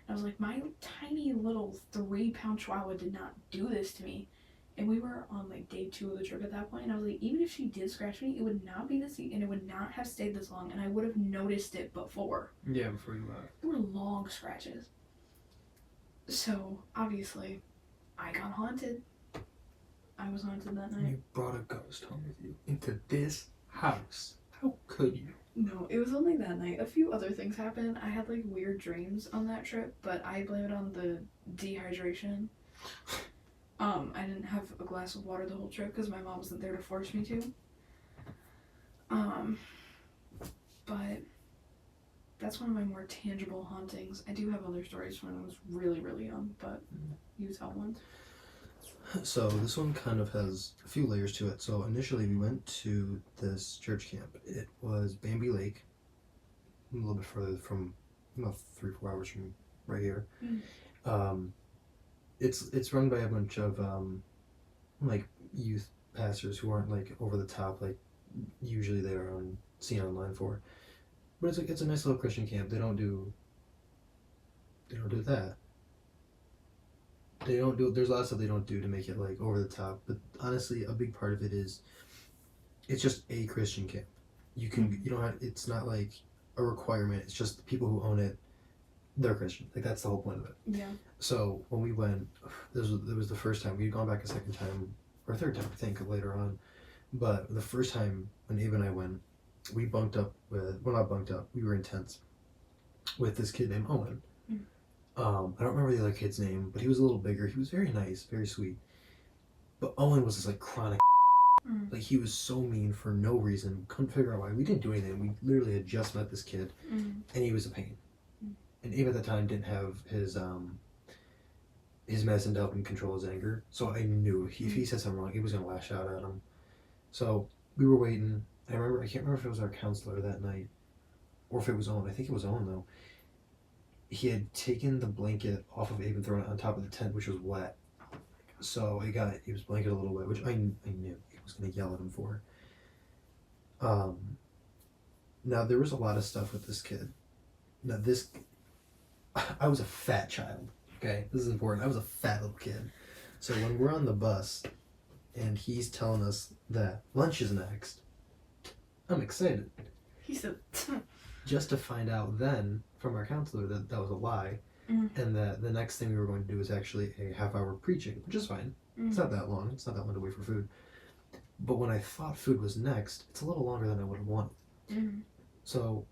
And I was like, my tiny little 3-pound chihuahua did not do this to me. And we were on, like, day 2 of the trip at that point, and I was like, even if she did scratch me, it would not be this deep, and it would not have stayed this long, and I would have noticed it before. Yeah, before you left. They were long scratches. So, obviously, I got haunted. I was haunted that night. You brought a ghost home with you into this house. How could you? No, it was only that night. A few other things happened. I had, like, weird dreams on that trip, but I blame it on the dehydration. I didn't have a glass of water the whole trip because my mom wasn't there to force me to. But that's one of my more tangible hauntings. I do have other stories from when I was really, really young, but you tell one. So this one kind of has a few layers to it. So initially we went to this church camp. It was Bambi Lake, a little bit further from, about 3-4 hours from right here. It's run by a bunch of like youth pastors who aren't, like, over the top like usually they are seen online for. But it's a nice little Christian camp. They don't do that. There's a lot of stuff they don't do to make it, like, over the top, but honestly a big part of it is it's just a Christian camp. You can you don't have, it's not like a requirement. It's just the people who own it, they're Christian. Like that's the whole point of it. Yeah. So when we went, this was the first time. We'd gone back a second time or a third time, I think, later on. But the first time when Abe and I went, we bunked up with, well, not bunked up, we were in tents with this kid named Owen. I don't remember the other kid's name, but he was a little bigger. He was very nice, very sweet. But Owen was this like chronic, like he was so mean for no reason. Couldn't figure out why. We didn't do anything. We literally had just met this kid, and he was a pain. And Abe at the time didn't have his medicine to help him control his anger. So I knew if he said something wrong, he was gonna lash out at him. So we were waiting. I can't remember if it was our counselor that night, or if it was Owen. I think it was Owen though. He had taken the blanket off of Abe and thrown it on top of the tent, which was wet. So he was blanket a little wet, which I knew he was gonna yell at him for. Now there was a lot of stuff with this kid. Now I was a fat child. Okay, this is important. I was a fat little kid. So when we're on the bus and he's telling us that lunch is next, I'm excited. He said, just to find out then from our counselor that that was a lie, and that the next thing we were going to do was actually a half-hour preaching, which is fine. It's not that long. It's not that long to wait for food. But when I thought food was next, it's a little longer than I would have wanted. So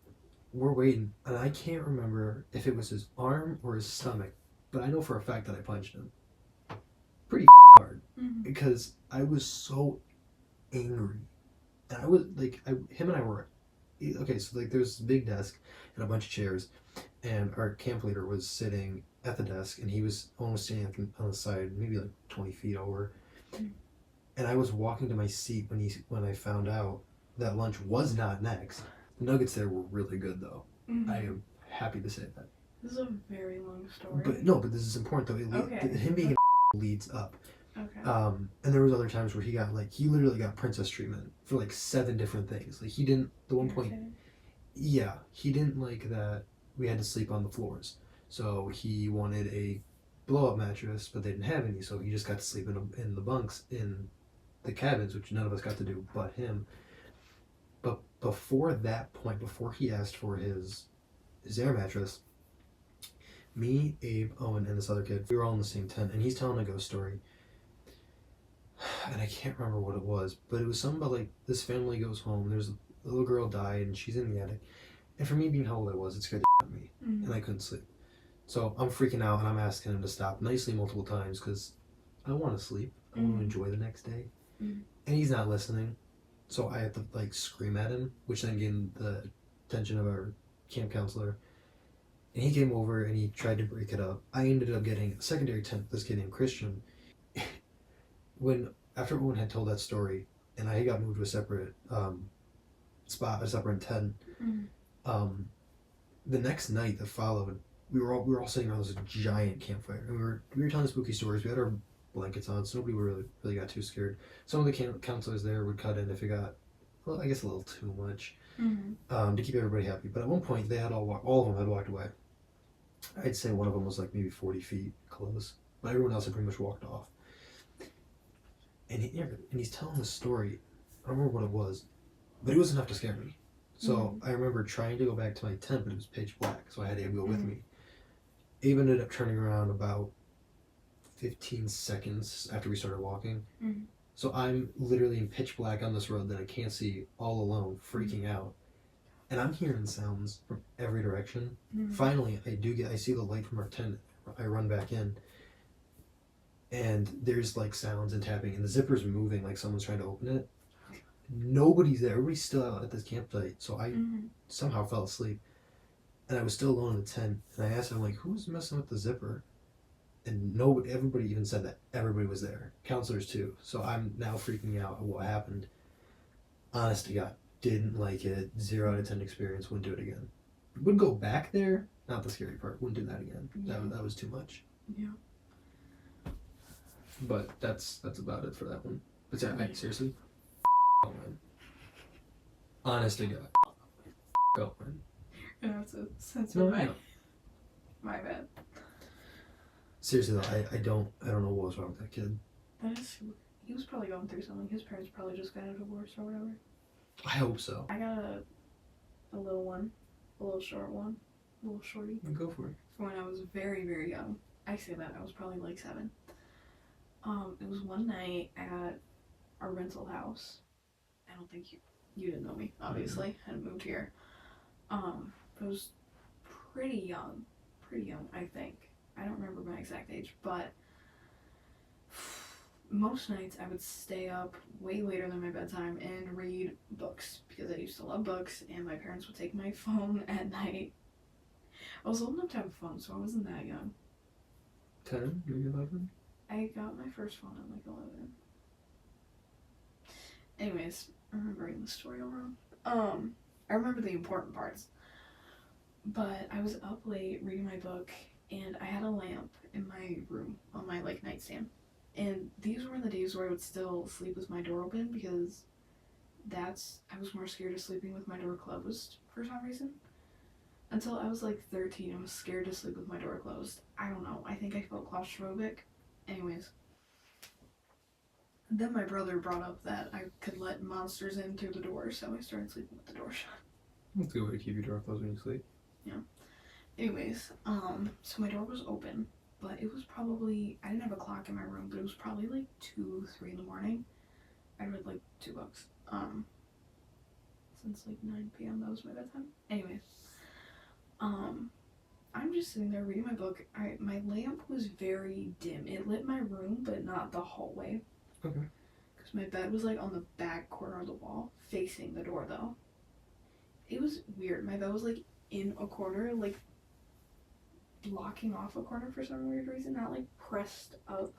we're waiting, and I can't remember if it was his arm or his stomach, but I know for a fact that I punched him pretty hard because I was so angry. And I was like, him and I were, okay, so like there's this big desk and a bunch of chairs, and our camp leader was sitting at the desk, and he was almost standing on the side, maybe like 20 feet over. And I was walking to my seat when I found out that lunch was not next. The nuggets there were really good though. I am happy to say that. This is a very long story. But this is important though. Him being leads up. Okay. And there was other times where he literally got princess treatment for like 7 different things. Like he didn't, the one point, yeah, he didn't like that we had to sleep on the floors. So he wanted a blow-up mattress, but they didn't have any, so he just got to sleep in the bunks in the cabins, which none of us got to do but him. But before that point, before he asked for his air mattress, me, Abe, Owen, and this other kid, we were all in the same tent, and he's telling a ghost story. And I can't remember what it was, but it was something about like this family goes home, there's a little girl died, and she's in the attic. And for me, being how old I was, it scared the out of me, and I couldn't sleep. So I'm freaking out, and I'm asking him to stop nicely multiple times because I want to sleep. I want to enjoy the next day. And he's not listening. So I have to like scream at him, which then gained the attention of our camp counselor. And he came over and he tried to break it up. I ended up getting a secondary tent with this kid named Christian. After Owen had told that story, and I got moved to a separate spot, a separate tent. The next night that followed, we were all sitting around this giant campfire, and we were telling spooky stories. We had our blankets on, so nobody really got too scared. Some of the counselors there would cut in if it got, well, I guess a little too much, to keep everybody happy. But at one point, they had all of them had walked away. I'd say one of them was like maybe 40 feet close, but everyone else had pretty much walked off. And he's telling this story. I don't remember what it was, but it was enough to scare me. So I remember trying to go back to my tent, but it was pitch black, so I had Abe go with me. Abe ended up turning around about 15 seconds after we started walking. So I'm literally in pitch black on this road that I can't see, all alone, freaking out. And I'm hearing sounds from every direction. Finally, I see the light from our tent. I run back in. And there's like sounds and tapping, and the zipper's moving like someone's trying to open it. Nobody's there. Everybody's still out at this campsite. So I somehow fell asleep. And I was still alone in the tent. And I asked him, like, who's messing with the zipper? And everybody even said that everybody was there. Counselors too. So I'm now freaking out at what happened. Honest to God, didn't like it. 0 out of 10 experience. Wouldn't do it again. Would go back there. Not the scary part. Wouldn't do that again. That was too much. Yeah. But that's about it for that one. But yeah, seriously, man. Honest to God, man. Yeah, that's a sensitive. No. My bad. Seriously though, I don't know what was wrong with that kid. That is. He was probably going through something. His parents probably just got a divorce or whatever. I hope so. I got a little one, a little short one, a little shorty. Go for it. From when I was very, very young. I say that, I was probably like 7. It was one night at our rental house. I don't think you didn't know me, obviously. I hadn't moved here. I was pretty young, I think. I don't remember my exact age, but most nights I would stay up way later than my bedtime and read books because I used to love books, and my parents would take my phone at night. I was old enough to have a phone, so I wasn't that young. 10, maybe 11? I got my first phone at like 11. Anyways, I'm remembering the story all wrong. I remember the important parts. But I was up late reading my book, and I had a lamp in my room on my like nightstand. And these were the days where I would still sleep with my door open because I was more scared of sleeping with my door closed for some reason. Until I was like 13, I was scared to sleep with my door closed. I don't know. I think I felt claustrophobic. Anyways. Then my brother brought up that I could let monsters in through the door, so I started sleeping with the door shut. That's a good way to keep your door closed when you sleep. Yeah. Anyways, so my door was open, but it was probably, I didn't have a clock in my room, but it was probably like 2, 3 in the morning. I read like 2 books. Since like 9 p.m. that was my bedtime. Anyways, I'm just sitting there reading my book. My lamp was very dim. It lit my room, but not the hallway. Okay. Because my bed was like on the back corner of the wall, facing the door though. It was weird. My bed was like in a corner, like blocking off a corner for some weird reason, not like pressed up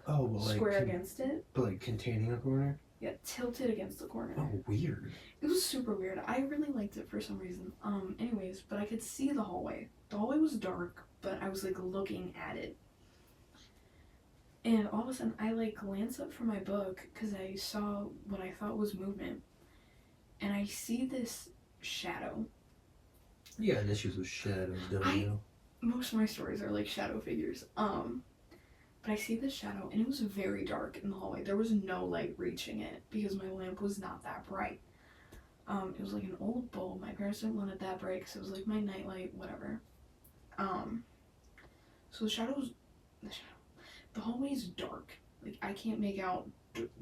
square against it. But like containing a corner? Yeah, tilted against the corner. Oh, weird. It was super weird. I really liked it for some reason. Anyways, but I could see the hallway. The hallway was dark, but I was like looking at it. And all of a sudden, I like glance up from my book because I saw what I thought was movement. And I see this shadow. Yeah, and issues with shadows, don't you? Most of my stories are like shadow figures. But I see this shadow, and it was very dark in the hallway. There was no light reaching it because my lamp was not that bright. It was like an old bulb. My parents didn't want it that bright because it was like my nightlight, whatever. So the hallway is dark. Like I can't make out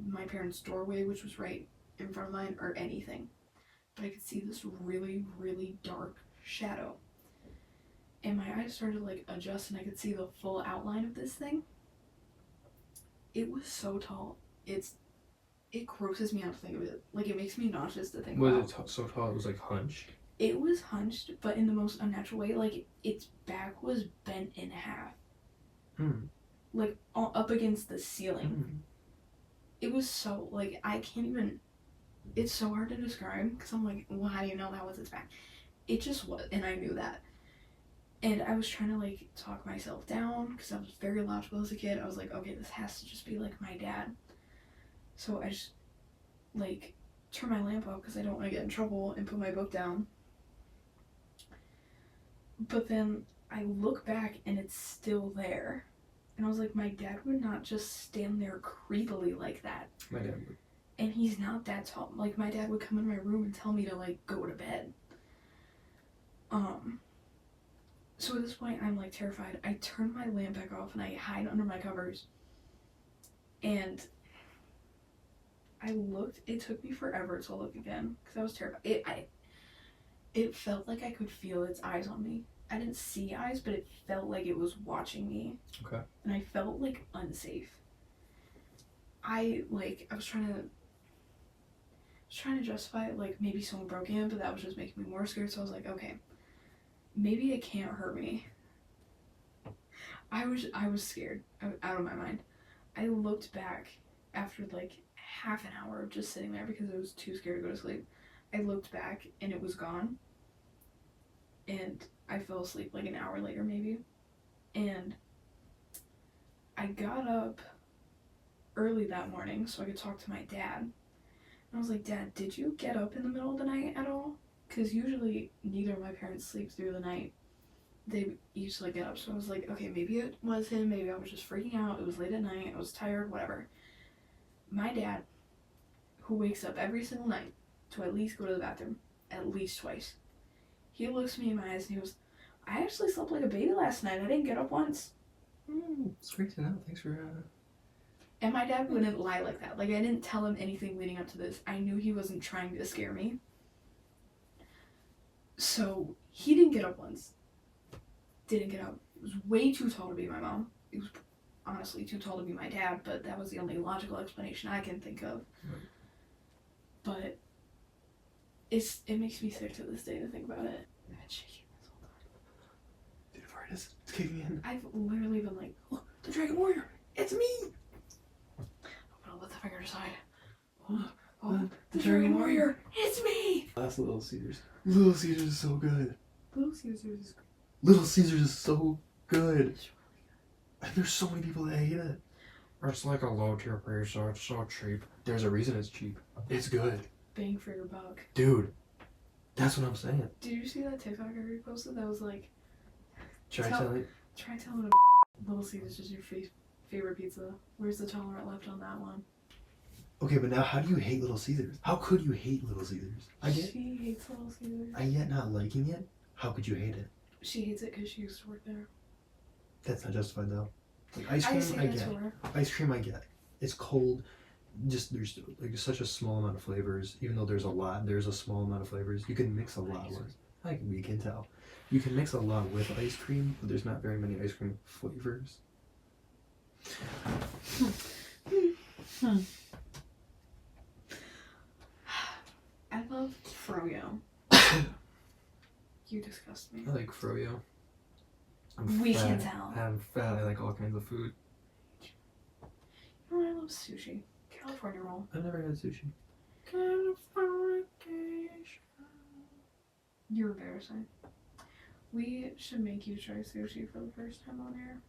my parents' doorway, which was right in front of mine, or anything. But I could see this really, really dark shadow. And my eyes started to like adjust, and I could see the full outline of this thing. It was so tall. It grosses me out to think of it. Like it makes me nauseous to think about. Was it so tall it was like hunched? It was hunched, but in the most unnatural way. Like its back was bent in half. Like up against the ceiling. It was so like I can't even. It's so hard to describe because I'm like, well, how do you know that was its back? It just was, and I knew that. And I was trying to like talk myself down because I was very logical as a kid. I was like, okay, this has to just be like my dad. So I just like turn my lamp off because I don't want to get in trouble and put my book down. But then I look back and it's still there. And I was like, my dad would not just stand there creepily like that. My dad would. And he's not that tall. Like my dad would come in my room and tell me to like go to bed. So at this point, I'm like terrified. I turn my lamp back off and I hide under my covers. And I looked. It took me forever to look again because I was terrified. It felt like I could feel its eyes on me. I didn't see eyes, but it felt like it was watching me. Okay. And I felt like unsafe. I was trying to justify it, like maybe someone broke in, but that was just making me more scared. So I was like, okay. Maybe it can't hurt me. I was scared. I was out of my mind. I looked back after like half an hour of just sitting there because I was too scared to go to sleep. I looked back and it was gone. And I fell asleep like an hour later maybe. And I got up early that morning so I could talk to my dad. And I was like, Dad, did you get up in the middle of the night at all? Because usually neither of my parents sleep through the night. They usually get up. So I was like, okay, maybe it was him. Maybe I was just freaking out. It was late at night. I was tired, whatever. My dad, who wakes up every single night to at least go to the bathroom at least twice. He looks me in my eyes and he goes, I actually slept like a baby last night. I didn't get up once. It's great to know. Thanks for... And my dad wouldn't lie like that. Like, I didn't tell him anything leading up to this. I knew he wasn't trying to scare me. So, he didn't get up once. Didn't get up. He was way too tall to be my mom. He was honestly too tall to be my dad, but that was the only logical explanation I can think of. Right. But it makes me sick to this day to think about it. I've been shaking this whole time. Dude, Vardas, it's kicking in. I've literally been like, look, the Dragon Warrior, it's me! I'm gonna let the finger decide. Oh, the Dragon Warrior, it's me! Last Little Caesars. Little Caesars is so good. Little Caesars is great. Little Caesars is so good. And there's so many people that hate it. It's like a low tier price, so it's so cheap. There's a reason it's cheap. It's good. Bang for your buck. Dude, that's what I'm saying. Did you see that TikTok I reposted that was like, Try telling Little Caesars is your favorite pizza. Where's the tolerant left on that one? Okay, but now how do you hate Little Caesars? How could you hate Little Caesars? She hates Little Caesars. I get not liking it. How could you hate it? She hates it because she used to work there. That's not justified though. Like ice cream, I get. Ice cream, I get. It's cold. Just there's like such a small amount of flavors. Even though there's a small amount of flavors. You can mix a lot with. Like we can tell, you can mix a lot with ice cream, but there's not very many ice cream flavors. I love froyo. You disgust me. I like froyo. We can tell. I'm fat. I like all kinds of food. You know, I love sushi. California roll. I've never had sushi. California. You're embarrassing. We should make you try sushi for the first time on air.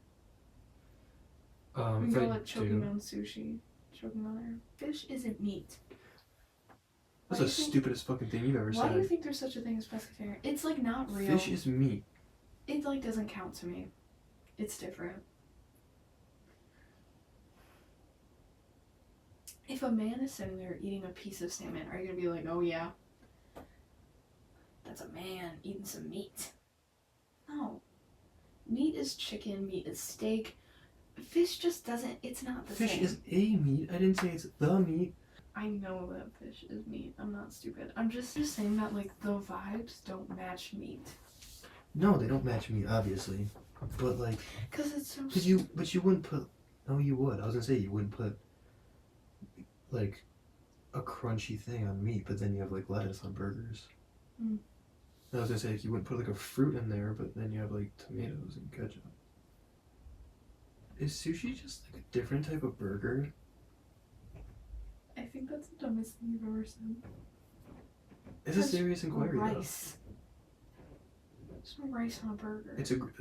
We can call it choking on sushi. Choking on air. Fish isn't meat. That's the stupidest fucking thing you've ever said. Why do you think there's such a thing as pescatarian? It's like not real. Fish is meat. It like doesn't count to me. It's different. If a man is sitting there eating a piece of salmon, are you gonna be like, oh yeah, that's a man eating some meat? No. Meat is chicken, meat is steak. Fish just doesn't, it's not the same. Fish is a meat. I didn't say it's the meat. I know that fish is meat. I'm not stupid. I'm just saying that like the vibes don't match meat. No, they don't match meat, obviously. But like, cause it's so. But you wouldn't put. No, you would. I was gonna say you wouldn't put like a crunchy thing on meat, but then you have like lettuce on burgers. Mm. I was gonna say you wouldn't put like a fruit in there, but then you have like tomatoes and ketchup. Is sushi just like a different type of burger? I think that's the dumbest thing you've ever said. It's a serious inquiry. Rice. There's no rice on a burger.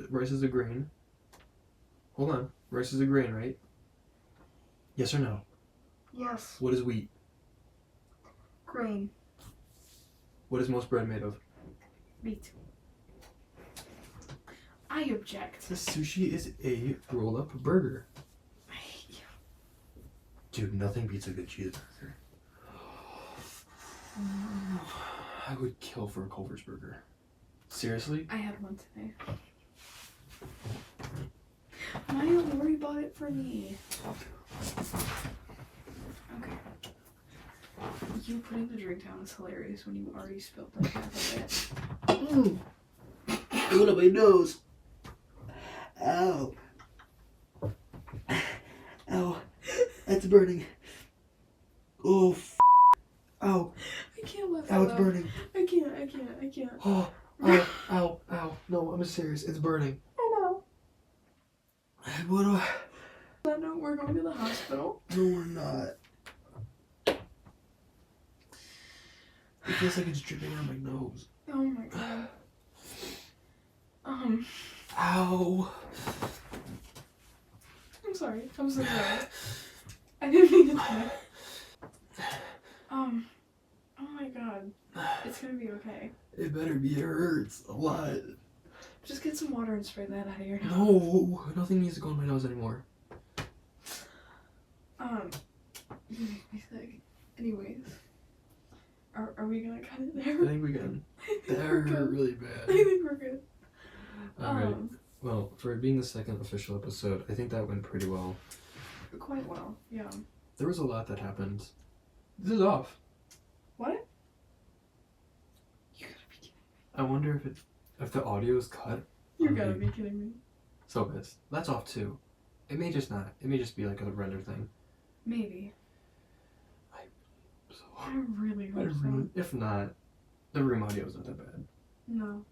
Rice is a grain. Hold on. Rice is a grain, right? Yes or no? Yes. What is wheat? Grain. What is most bread made of? Meat. I object. The sushi is a rolled up burger. I hate you. Dude, nothing beats a good cheeseburger. I would kill for a Culver's burger. Seriously? I had one today. My Lori bought it for me. Okay. You putting the drink down is hilarious when you already spilled like half of it. Going up my nose. Ow. Ow. That's burning. Oh, Ow. I can't laugh. Ow, it's burning. I can't. Oh, ow. No, I'm serious. It's burning. I know. What do I... No, we're going to the hospital. No, we're not. It feels like it's dripping on my nose. Oh my god. Ow. I'm sorry. I'm so sorry. I didn't mean to do that. Oh my god. It's gonna be okay. It better be. It hurts a lot. Just get some water and spray that out of your nose. No, nothing needs to go in my nose anymore. You make me sick. Anyways. Are Are we gonna cut it there? I think we can. They're really bad. I think we're good. Alright. Well, for it being the second official episode, I think that went pretty well. Quite well, yeah. There was a lot that happened. This is off. What? You gotta be kidding me. I wonder if the audio is cut. You gotta be kidding me. So pissed. That's off too. It may just not. It may just be like a render thing. Maybe. So I really hope so. if not, the room audio is not that bad. No.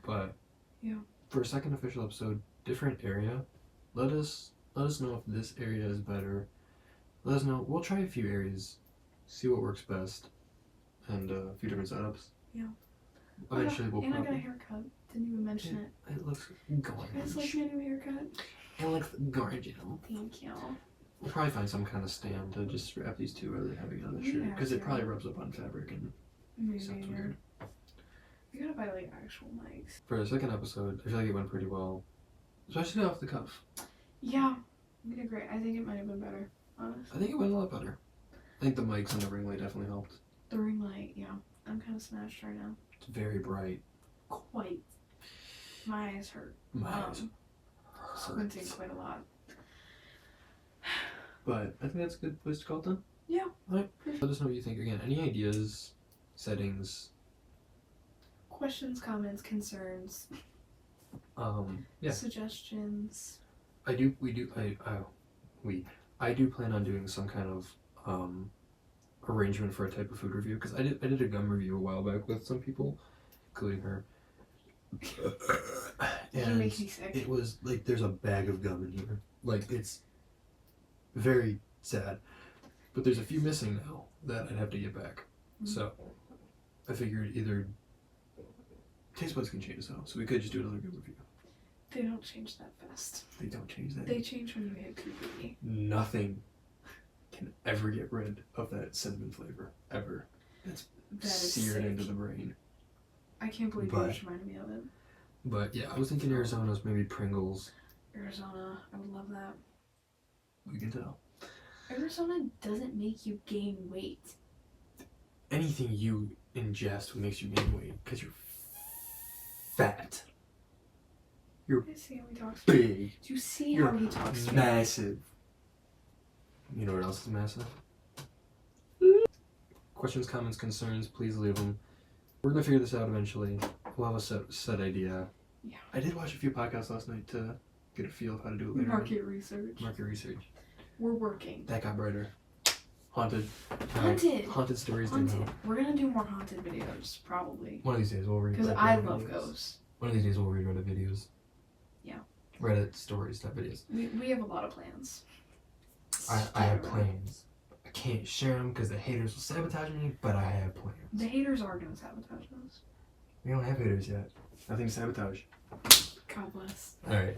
But yeah. For a second official episode, different area. Let us know if this area is better. Let us know. We'll try a few areas, see what works best, and a few different setups. Yeah. Eventually, we'll. And I got a haircut. Didn't even mention it. It looks gorgeous. You guys like my new haircut? It looks gorgeous. Thank you. We'll probably find some kind of stand to just wrap these two rather than having it on the shirt, because it probably rubs up on fabric and sounds weird. We gotta buy like actual mics. For the second episode, I feel like it went pretty well, especially off the cuff. Yeah, we did great. I think it might have been better, honestly. I think it went a lot better. I think the mics and the ring light definitely helped. The ring light, yeah. I'm kind of smashed right now. It's very bright. Quite. My eyes hurt. My eyes squinting quite a lot. But I think that's a good place to call it then. Yeah. Alright. Let us know what you think. Again, any ideas, settings, questions, comments, concerns, yeah, suggestions. I do plan on doing some kind of arrangement for a type of food review, because I did a gum review a while back with some people, including her. And you make me sick. It was like there's a bag of gum in here. Like, it's very sad. But there's a few missing now that I'd have to get back. Mm-hmm. So I figured either taste buds can change though, so we could just do another gum review. They don't change that fast. They don't change that. They change when you hit puberty. Nothing can ever get rid of that cinnamon flavor. Ever. That is seared into the brain. I can't believe you just reminded me of it. But yeah, I was thinking Arizona's, maybe Pringles. Arizona, I would love that. We can tell. Arizona doesn't make you gain weight. Anything you ingest makes you gain weight, because you're fat. You're see how he talks. big. Do you see how he talks? Massive. You know what else is massive? Questions, comments, concerns, please leave them. We're going to figure this out eventually. We'll have a set idea. Yeah. I did watch a few podcasts last night to get a feel of how to do it later. Market research. We're working. That got brighter. Haunted. Haunted stories. We're going to do more haunted videos, probably. One of these days we'll read because I love ghosts. One of these days we'll read Reddit videos. Yeah. Reddit stories, not videos. We have a lot of plans. I have plans. I can't share them because the haters will sabotage me, but I have plans. The haters are going to sabotage us. We don't have haters yet. Nothing to sabotage. God bless. Alright.